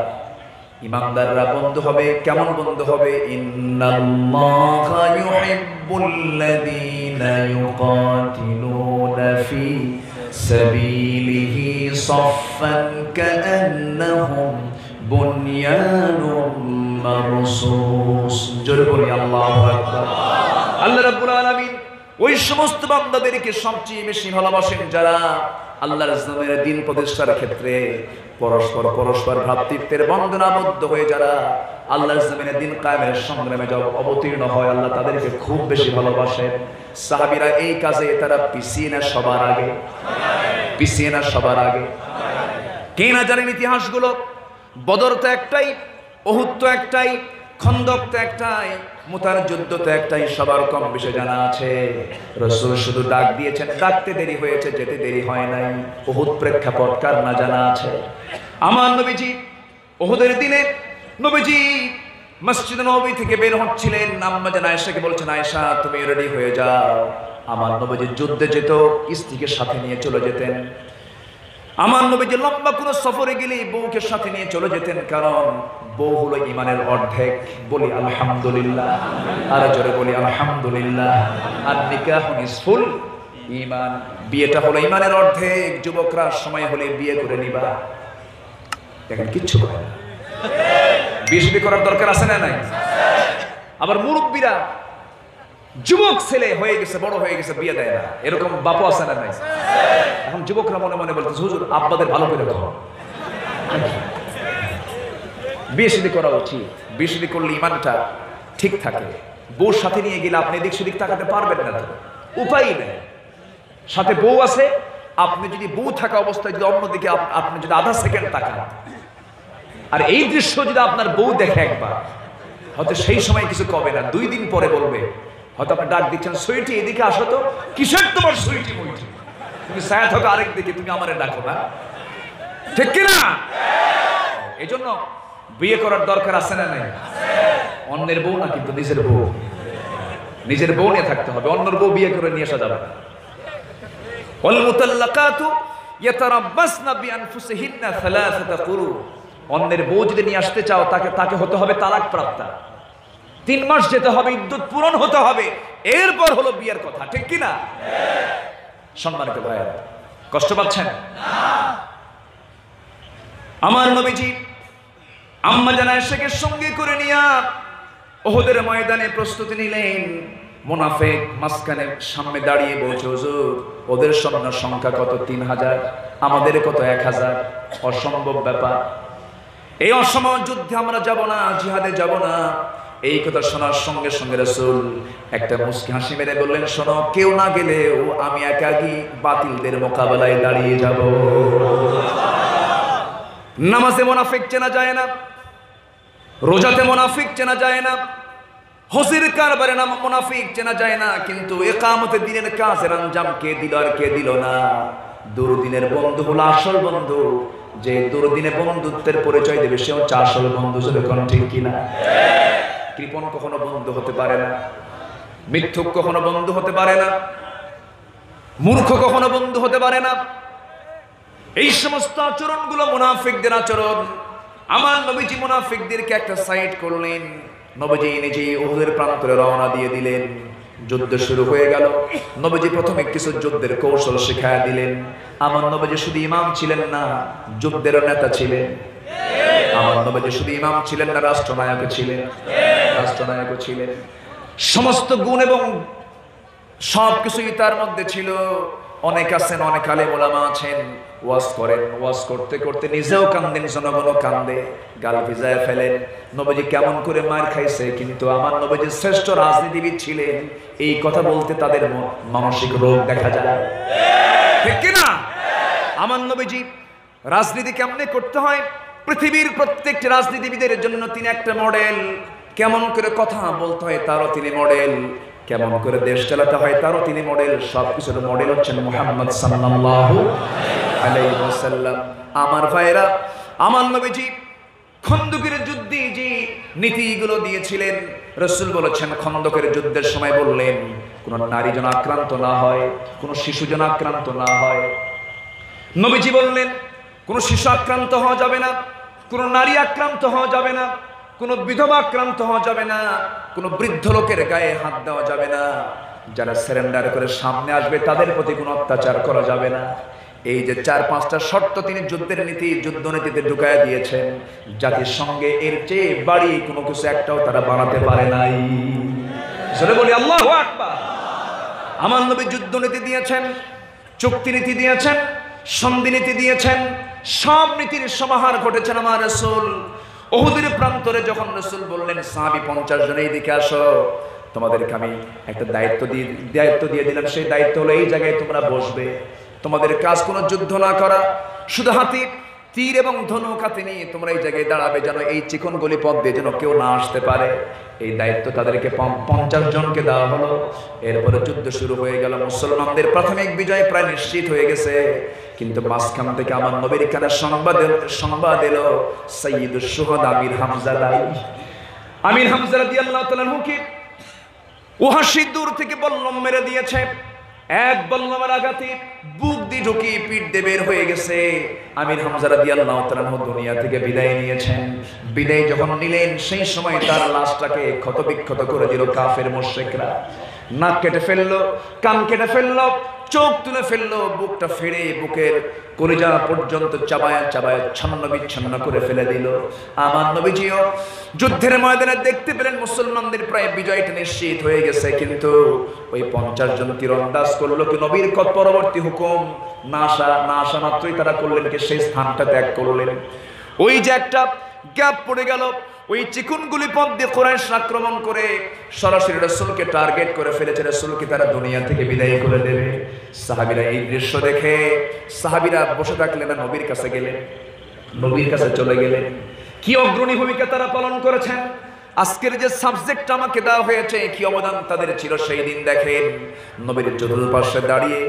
ঈমানদাররা বন্ধু হবে, কেমন বন্ধু হবে? ইন্নাল্লাহা ইউহিব্বুল্লাযীনা ইউকাতিলুনা ফি সাবিলিহি সাফফান কাআন্নাহুম বুনয়ানুম মারসুস। জোরে বলি আল্লাহু আকবার। আল্লাহ রাব্বুল আলামিন ওই সমস্ত বান্দাদেরকে সবচেয়ে বেশি ভালোবাসেন যারা আল্লাহর জমিনে দ্বীন প্রতিষ্ঠার ক্ষেত্রে পরস্পর ভ্রাতৃত্বের বন্ধনে আবদ্ধ হয়ে যারা আল্লাহর জমিনে দ্বীন কায়েমের সংগ্রামে অবতীর্ণ হয়, আল্লাহ তাদেরকে খুব বেশি ভালোবাসেন। সাহাবীরা এই কাজে তারা পিছিয়ে না সবার আগে, পিছিয়ে না সবার আগে। কে না জানেন ইতিহাসগুলো? বদর তো একটাই, উহুদ তো একটাই, খন্দক তো একটাই, মুতার যুদ্ধ তো একটাই, সবার কম বেশি জানা আছে। রাসূল শুধু ডাক দিয়েছেন, ডাকতে দেরি হয়েছে, যেতে দেরি হয় নাই। উহুদ প্রেক্ষাপট কার না জানা আছে? আমার নবীজি উহুদের দিনে নবীজি মসজিদ নববী থেকে বের হচ্ছিলেন, আম্মা জান আয়েশাকে বলছেন, আয়েশা তুমি রেডি হয়ে যাও। আমার নবীজি যুদ্ধে যেত, স্ত্রীকে সাথে নিয়ে চলে যেতেন। আমার নবীজি লম্বা কোনো সফরে গেলে বউকে সাথে নিয়ে চলে যেতেন, কারণ বউ হলো ঈমানের অর্ধেক। বলি আলহামদুলিল্লাহ, আর জোরে বলি আলহামদুলিল্লাহ। আর নিকাহু নিসফুল ঈমান, বিয়েটা হলো ঈমানের অর্ধেক। যুবকরা সময় হলে বিয়ে করে নিবা। দেখেন কিচ্ছু করে না, বিয়ে করার দরকার আছে না নাই? আবার মুরব্বীরা যুবক ছেলে হয়ে গেছে, বড় হয়ে গেছে, বিয়ে দেয় না, এরকম বাপও আছে না নাই? এখন যুবকরা মনে মনে বলতেছে, হুজুর আব্বাদের ভালো করে দাও, বিয়ে শাদী করা উচিত। বিয়ে শাদী করলে ঈমানটা ঠিক থাকে। বউর সাথে নিয়ে গেলে আপনি এদিক সেদিক তাকাতে পারবেন না, তো উপায় নেই। সাথে বউ আছে, আপনি যদি বউ থাকা অবস্থায় যদি অন্যদিকে আপনি যদি আধা সেকেন্ড তাকান, আর এই দৃশ্য যদি আপনার বউ দেখে একবার, হয়তো সেই সময় কিছু কবে না, 2 দিন পরে বলবে, হয়তো আপনি ডাক দিচ্ছেন, সুইটি এদিকে আসো তো, কিসের তোমার সুইটি মুইটি, তুমি ছায়া থাকো আরেক দিকে, তুমি আমারে ডাকো না, ঠিক কিনা? এই জন্য বিয়ে করার দরকার আছে না নাই? অন্যের বউ না, কিন্তু নিজের বউ, নিজের বউ নিয়ে থাকতে হবে। অন্যের বউ বিয়ে করে নিয়ে আসা যাবে না। ওয়াল মুতাল্লাকাতু ইয়াতারাব্বাসনা বিআনফুসিহিন্না সালাসাতা কুরু। অন্যের বউ যদি নিয়ে আসতে চাও, তাকে হতে হবে তালাক প্রাপ্তা, 3 মাস যেতে হবে, ইদ্যত পূরণ হতে হবে, এরপর হলো বিয়ের কথা, ঠিক কিনা? সম্মানিত ভাইরা, কষ্ট পাচ্ছেন? আমার নবীজি আম্মা জান আয়েশাকে সঙ্গে করে নিয়ে উহুদের ময়দানে প্রস্তুতি নিলেন। মুনাফিক মাঝখানে সামনে দাঁড়িয়ে বলছে, হুজুর ওদের সৈন্য সংখ্যা কত? 3000, আমাদের কত? 1000। অসম্ভব ব্যাপার, এই অসম্ভব যুদ্ধে আমরা যাব না, জিহাদে যাব না। এই কথা শোনার সঙ্গে সঙ্গে রাসূল একটা মুস্কি হাসি মেরে বললেন, শোনো, কেউ না গেলেও আমি একাকী বাতিলদের মোকাবেলায় দাঁড়িয়ে যাব। নামাজে মুনাফিক চেনা যায় না, রোজাতে মুনাফিক চেনা যায় না, হজের কারবারে নাম মুনাফিক চেনা যায় না, কিন্তু ইকামতে দিনের কাজের আঞ্জাম কে দিল আর কে দিল না। দুর্দিনের বন্ধু হলো আসল বন্ধু। যে দুর্দিনে বন্ধুত্বের পরিচয় দেবে সে হচ্ছে আসল বন্ধু। যেরকম, ঠিক কিনা? কৃপণ কখনো বন্ধু হতে পারে না, মিথ্যুক কখনো বন্ধু হতে পারে না, মূর্খ কখনো বন্ধু হতে পারে না। এই সমস্ত আচরণগুলো মুনাফিকদের আচরণ। আমার নবীজি মুনাফিকদেরকে একটা সাইড করলেন। নবীজি নিজে উহুদের প্রান্তরে রওনা দিয়ে দিলেন। যুদ্ধ শুরু হয়ে গেল। নবীজি প্রথমে কিছু যুদ্ধের কৌশল শিখায়া দিলেন। আমার নবীজি শুধু ইমাম ছিলেন না, যুদ্ধেরও নেতা ছিলেন। আমার নবীজি শুধু ইমাম ছিলেন না, রাষ্ট্রনায়ক ছিলেন, রাষ্ট্রনায়ক ছিলেন। সমস্ত গুণ এবং সবকিছুই তার মধ্যে ছিল। অনেক আছেন, অনেক আলেম ওলামা আছেন, ওয়াজ করেন, ওয়াজ করতে করতে নিজেও কান্দেন, জনগণও কান্দে, গাল ভিজায় ফেলেন। নবীজি কেমন করে মার খাইছে, কিন্তু আমার নবীজি শ্রেষ্ঠ রাজনীতিবিদ ছিলেন। এই কথা বলতে তাদের মানসিক রোগ দেখা যায়, ঠিক কিনা? আমার নবীজি রাজনীতি কেমনে করতে হয়, পৃথিবীর প্রত্যেকটি রাজনীতিবিদের জন্য তিনি একটা মডেল। কেমন করে কথা বলতে হয় তারও তিনি মডেল। কেমন করে দেশ চালাতে হয় তারও তিনি মডেল। সবকিছুর মডেল হচ্ছেন মুহাম্মদ সাল্লাল্লাহু আলাইহি ওয়াসাল্লাম। আমার ভাইরা, আমার নবীজি খন্দকের যুদ্ধে যে নীতিগুলো দিয়েছিলেন, রাসূল বলেছেন খন্দকের যুদ্ধের সময় বললেন কোন নারী যেন আক্রান্ত না হয়, কোন শিশু যেন আক্রান্ত না হয়। নবীজি বললেন কোন শিশু আক্রান্ত হওয়া যাবে না, কোন নারী আক্রান্ত হওয়া যাবে না, কোন বিধবা আক্রান্ত হওয়া যাবে না, কোন বৃদ্ধ লোকের গায়ে হাত দেওয়া যাবে না, যারা সারেন্ডার করে সামনে আসবে তাদের প্রতি কোনো অত্যাচার করা যাবে না। এই যে 4-5টা শর্ত তিনি যুদ্ধের নীতি, যুদ্ধ নীতিতে ঢুকায় দিয়েছেন, জাতির সঙ্গে এর চেয়ে বাড়ি কোনো কিছু একটাও তারা বানাতে পারে নাই। সেটা বলি আল্লাহু আকবার। আমার নবী যুদ্ধ নীতি দিয়েছেন, চুক্তি নীতি দিয়েছেন, সন্ধি নীতি দিয়েছেন, সব নীতির সমাহার ঘটেছেন আমার রাসূল। উহুদের প্রান্তরে যখন রাসূল বললেন সাহাবী 50 জন এইদিকে আসো, তোমাদেরকে আমি একটা দায়িত্ব দিয়ে দিলাম, সেই দায়িত্ব হলো এই জায়গায় তোমরা বসবে, তোমাদের কাজ কোনো যুদ্ধ না করা, শুধু হাতে তীর এবং ধনুক হাতে নিয়ে তোমরা এই জায়গায় দাঁড়াবে, যেন এই চিকন গলি পথ দিয়ে যেন কেউ না আসতে পারে। এই দায়িত্ব তাদেরকে 50 জনকে দেওয়া হলো। এরপরে যুদ্ধ শুরু হয়ে গেল। মুসলমানদের প্রাথমিক বিজয় প্রায় নিশ্চিত হয়ে গেছে, কিন্তু মাঝখান থেকে আমার নবীর কানে সংবাদ এলো সাইয়্যিদুশ শুহাদা আমির হামজা রাদিয়াল্লাহু তাআলা আনহুকে ওয়াহশী দূর থেকে বল্লম মেরে দিয়েছে। এক বল্লমের আঘাতে বুক দিয়ে ঢুকে পিঠ দিয়ে বের হয়ে গেছে। আমির হামজা রাদিয়াল্লাহু তাআলা আনহু দুনিয়া থেকে বিদায় নিয়েছেন। বিদায় যখন নিলেন সেই সময় তার লাশটাকে ক্ষতবিক্ষত করে দিল কাফের মুশরিকরা। নাক কেটে ফেললো, কান কেটে ফেললো, চোখ তুলে ফেললো, বুকটা ফেড়ে বুকের কলিজা পর্যন্ত চাবায়া চাবায়া ছন্ন বিচ্ছন্ন করে ফেলে দিল। আমার নবীজিও যুদ্ধের ময়দানে দেখতে পেলেন মুসলমানদের প্রায় বিজয়টা নিশ্চিত হয়ে গেছে, কিন্তু ওই 50 জন তীরন্দাজ করলো কি নবীর পরবর্তী হুকুম না আসা মাত্রই তারা করলেন কি সেই স্থানটা ত্যাগ করলেন। ওই যে একটা গ্যাপ পড়ে গেল, ওই চিকুনগুলি পথ দিয়ে কুরাইশ আক্রমণ করে সরাসরি রাসূলকে টার্গেট করে ফেলেছে। রাসূলকে তারা দুনিয়া থেকে বিদায় করে দেবে। সাহাবীরা এই দৃশ্য দেখে সাহাবীরা বসে থাকলেন না, নবীর কাছে গেলেন, নবীর কাছে চলে গেলেন। কি অগ্রণী ভূমিকা তারা পালন করেছেন। আজকের যে সাবজেক্ট আমাকে দেওয়া হয়েছে, কি অবদান তাদের ছিল সেই দিন দেখেন। নবীর চতুর্পার্শ্বে দাঁড়িয়ে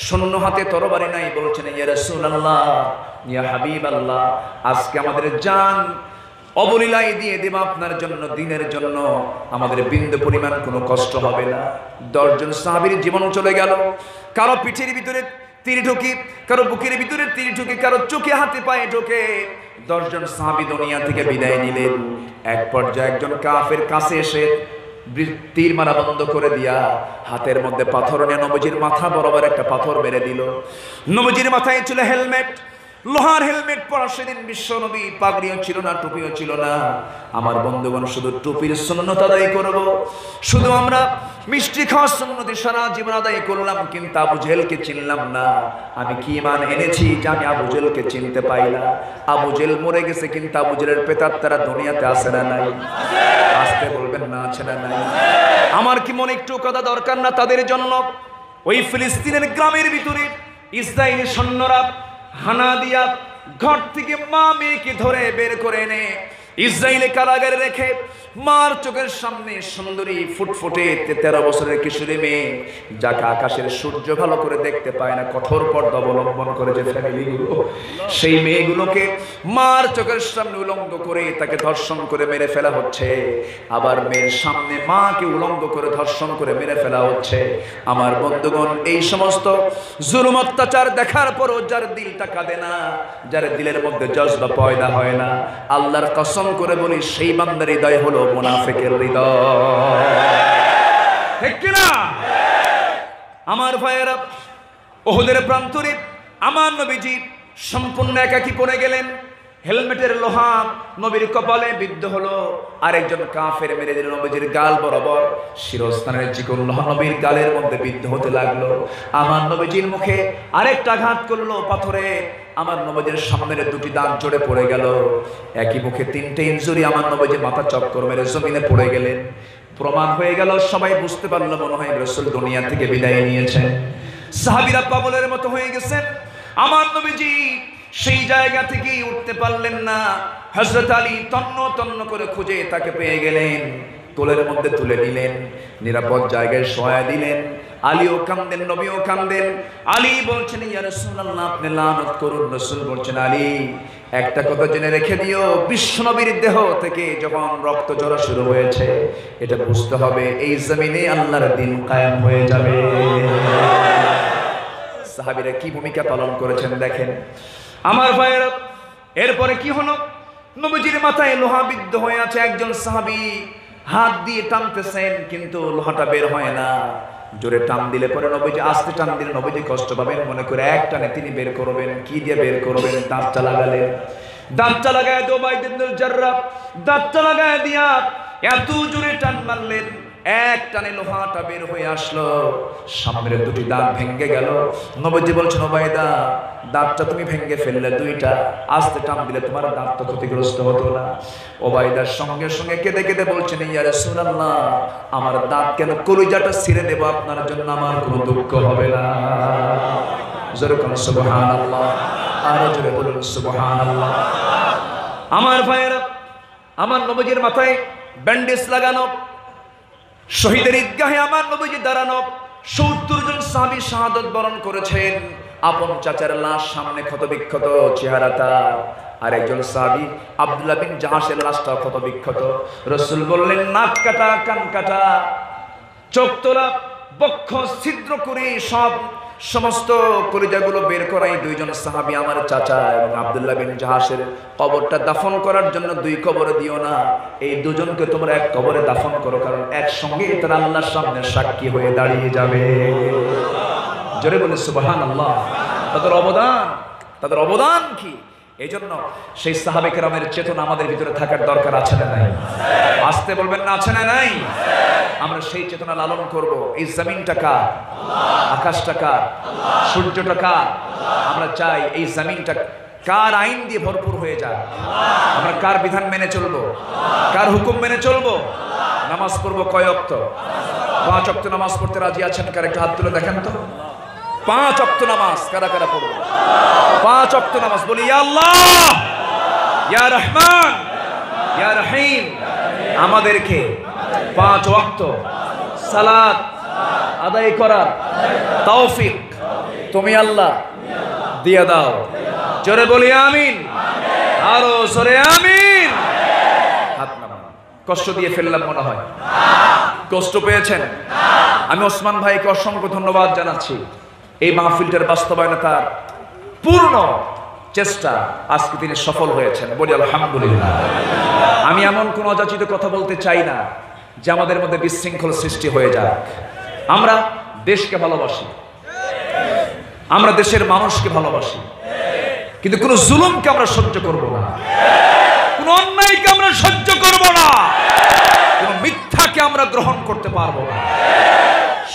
শূন্য হাতে তরবারি নাই, বলছেন ইয়া রাসূলুল্লাহ, ইয়া হাবিবাল্লাহ, আজকে আমাদের জান অবলীলায় দিয়ে দেব আপনার জন্য, দিনের জন্য, আমাদের বিন্দু পরিমাণ কোনো কষ্ট হবে না। 10 জন সাহাবীর জীবন চলে গেল। কারো পিঠের ভিতরে তীর ঢুকে, কারো বুকের ভিতরে তীর ঢুকে, কারো চোখে হাতে পায়ে ঢুকে 10 জন সাহাবী দুনিয়া থেকে বিদায় নিলেন। এক পর্যায়ে একজন কাফের কাছে এসে তীর মারা বন্ধ করে দিয়া হাতের মধ্যে পাথর নিয়ে নবীজির মাথা বরাবর একটা পাথর মেরে দিল। নবীজির মাথায় ছিল হেলমেট, লোহার হেলমেট পরা। সেদিন বিশ্ব নবী পাগড়িও ছিল না, টুপিও ছিল না। আমার বন্ধুগণ, শুধু টুপির সুন্নত আদায় করব, শুধু আমরা মিষ্টি খাওয়ার সুন্নতি সারা জীবন আদায় করলাম, কিন্তু আবু জেহেলকে চিনলাম না। আমি কি ঈমান এনেছি যে আমি আবু জেহেলকে চিনতে পাই না? আবু জেহেল মরে গেছে, কিন্তু আবু জেহেলের প্রেতাত্মারা দুনিয়াতে আছে না নাই? আসতে বলবেন না, আছে না নাই? আমার কি মনে একটু কথা দরকার না তাদের জন্য? ওই ফিলিস্তিনের গ্রামের ভিতরে ইসরায়েলি সৈন্যরা হানা দিয়া ঘর থেকে মা মেয়েকে ধরে বের করে এনে ইসরায়েলে কারাগারে রেখে মার চোখের সামনে সুন্দরী ফুটফুটে 13 বছরের কিশোরী মেয়ে, যাকে আকাশের সূর্য ভালো করে দেখতে পায় না, কঠোর পর্দা অবলম্বন করে যে ফ্যামিলিগুলো, সেই মেয়েগুলোকে মার চোখের সামনে উলঙ্গ করে তাকে ধর্ষণ করে মেরে ফেলা হচ্ছে। আবার মেয়ের সামনে মাকে উলঙ্গ করে ধর্ষণ করে মেরে ফেলা হচ্ছে। আমার বন্ধুগণ, এই সমস্ত জুলুম অত্যাচার দেখার পরও যার দিলটা কাঁদে না, যার দিলের মধ্যে জজবা পয়দা হয় না, আল্লাহর কসম করে বলি সেই বান্দার হৃদয় হলো মুনাফিকের হৃদয়। ঠিক কি না? আমার ভাইয়েরা, উহুদের প্রান্তরে আমার নবীজি সম্পূর্ণ একাকী পড়ে গেলেন। হেলমেটের লোহা নবীর কপালে বিদ্ধ হলো। আরেকজন কাফের মেরে দিল নবীজির গাল বরাবর। শিরস্থানের চিকন লোহা নবীর গালের মধ্যে বিদ্ধ হতে লাগলো। আমার নবীজির মুখে আরেকটা আঘাত করলো পাথরে। আমার নবীজির সামনের 2টি দাঁত জোড়ে পড়ে গেল। একই মুখে 3টে ইনজুরি। আমার নবীজি মাথা চক্কর মেরে জমিনে পড়ে গেলেন। প্রমাণ হয়ে গেল, সবাই বুঝতে পারলো মনে হয় রাসূল দুনিয়া থেকে বিদায় নিয়েছেন। সাহাবীরা পাগলের মতো হয়ে গেছেন। আমার নবীজি সেই জায়গা থেকে উঠতে পারলেন না। হযরত আলী তন্ন তন্ন করে খুঁজে তাকে পেয়ে গেলেন। কোলের মধ্যে তুলে নিলেন, নিরাপদ জায়গায় শোয়া দিলেন। আলীও কাঁদেন, নবীও কাঁদেন। আলী বলছেন ইয়া রাসূলুল্লাহ আপনি লানত করুন। রাসূল বলছেন আলী একটা কথা জেনে রেখে দিও, বিশ্বনবীর দেহ থেকে যখন রক্ত ঝরা শুরু হয়েছে এটা বুঝতে হবে এই জমিনে আল্লাহর দ্বীন কায়েম হয়ে যাবে। সাহাবীরা কি ভূমিকা পালন করেছেন দেখেন আমার ভাইয়েরা। এরপরে কি হলো, নবীজির মাথায় লোহা বিদ্ধ হয়ে আছে। একজন সাহাবী হাত দিয়ে টানতেছেন কিন্তু লোহাটা বের হয় না। জোরে টান দিলে পরে নবীজি আস্তে টান দিলে নবীজি কষ্ট পাবেন মনে করে এক টানে তিনি বের করবেন। কি দিয়ে বের করবেন? দাঁতটা লাগালেন। দাঁতটা লাগায় উবাইদ ইবনে জাররাহ দাঁতটা লাগায় দিয়া এত জোরে টান মারলেন, এক টানে লোহাটা বের হয়ে আসলো। সামনের দুটি দাঁত ভেঙে গেল। নবীজি বলছেন ওবাইদা দাঁতটা তুমি ভেঙে ফেললে দুইটা, আস্তে টান দিলে তোমার দাঁত তো ক্ষতিগ্রস্ত হতো না। ওবাইদার সঙ্গে সঙ্গে কেঁদে কেঁদে বলছেন ইয়া রাসূলুল্লাহ আমার দাঁত কেন, কলিজাটা ছিঁড়ে দেব আপনার জন্য, আমার কোনো দুঃখ হবে না। জোরে বলুন সুবহানাল্লাহ, আরো জোরে বলুন সুবহানাল্লাহ। আমার ভাইয়েরা, আমার নবীজির মাথায় ব্যান্ডেজ লাগানো, শহীদের ঈদগাহে আমার নবীজি দাঁড়ানো। ৭০ জন সাহাবী শাহাদাত বরণ করেছেন। আপন চাচার লাশ সামনে ক্ষত বিক্ষত চেহারাটা, আর একজন সাহাবী আব্দুল্লাহ বিন জাহাশের লাশটা ক্ষত বিক্ষত। রাসূল বললেন নাক কাটা, কান কাটা, চোখ তোলা, বক্ষ ছিদ্র করে সমস্ত কলিজাগুলো বের করাই দুইজন সাহাবী আমার চাচা এবং আব্দুল্লাহ বিন জাহাশের কবরটা দাফন করার জন্য দুই কবরে দিও না, এই দুজনকে তোমরা এক কবরে দাফন করো, কারণ একসঙ্গে তারা আল্লাহর সামনে সাক্ষী হয়ে দাঁড়িয়ে যাবে। জোরে বলে সুবহানাল্লাহ। তাদের অবদান কি? এই জন্য সেই সাহাবে কেরামের চেতনা আমাদের ভিতরে থাকার দরকার আছে না নাই? আসতে বলবেন না আছে না নাই? আমরা সেই চেতনা লালন করব। এই জমিনটা কার? আকাশটা কার? সূর্যটা কার? আমরা চাই এই জমিনটা কার আইন দিয়ে ভরপুর হয়ে যায়। আমরা কার বিধান মেনে চলবো? কার হুকুম মেনে চলবো? নামাজ পড়বো কয় ওয়াক্ত? 5 ওয়াক্ত নামাজ পড়তে রাজি আছেন? কার একটা হাত তুলে দেখেন তো। 5 ওয়াক্ত নামাজ কারা কারা পড়বো? 5 ওয়াক্ত নামাজ বলি ইয়া আল্লাহ, ইয়া রহমান, ইয়া রহিম, আমাদেরকে 5 ওয়াক্ত সালাত আদায় করার তৌফিক তুমি আল্লাহ দিয়ে দাও। জোরে বলি আমিন, আরো জোরে আমিন। হাত নামান। কষ্ট দিয়ে ফেললাম মনে হয়? কষ্ট পেয়েছেন? আমি ওসমান ভাইকে অসংখ্য ধন্যবাদ জানাচ্ছি। এই মাহফিলটার বাস্তবায়নে তার পূর্ণ চেষ্টা, আজকে তিনি সফল হয়েছেন, বলি আলহামদুলিল্লাহ। আমি এমন কোন অযাচিত কথা বলতে চাই না যে আমাদের মধ্যে বিশৃঙ্খল সৃষ্টি হয়ে যায়। আমরা দেশকে ভালোবাসি, আমরা দেশের মানুষকে ভালোবাসি, কিন্তু কোন জুলুমকে আমরা সহ্য করব না, কোন অন্যায়কে আমরা সহ্য করব না, কোন মিথ্যাকে আমরা গ্রহণ করতে পারবো না।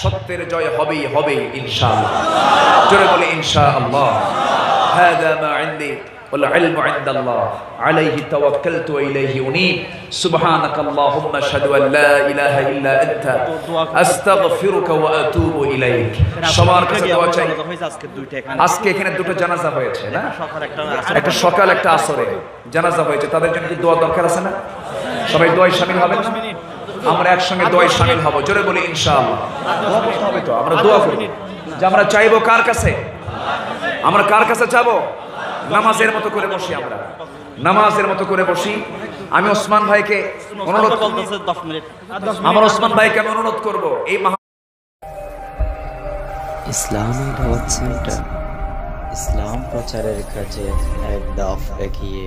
সত্যের জয় হবেই হবে ইনশাআল্লাহ। জোরে বলে ইনশাআল্লাহ। হাদা মা ইনদি ওয়াল ইলমু ইনদাল্লাহ আলাইহি তাওয়াক্কালতু ওয়া ইলাইহি উনীব। সুবহানাকাল্লাহুম্মা আশহাদু আল লা ইলাহা ইল্লা আনতা আস্তাগফিরুকা ওয়া আতুবু ইলাইক। সবার কাছে দোয়া চাই। আজকে এখানে দুটো জানাজা হয়েছে না? একটা সকাল একটা আসরে জানাজা হয়েছে। তাদের জন্য কি দোয়া দরকার আছে না? সবাই দোয়ায় শামিল হবেন না? আমরা একসঙ্গে দোয়ায় শামিল হব। জোরে বলি ইনশাআল্লাহ। দোয়া করতে হবে তো। আমরা দোয়া করি যে আমরা চাইবো কার কাছে? আমরা কার কাছে চাবো? নামাজের মতো করে বসি, আমরা নামাজের মতো করে বসি। আমি ওসমান ভাইকে অনুরোধ, আমার ওসমান ভাইকে আমি অনুরোধ করবো এই ইসলামী দাওয়াত সেন্টার ইসলাম প্রচারের কাজে এক ধাপ এগিয়ে।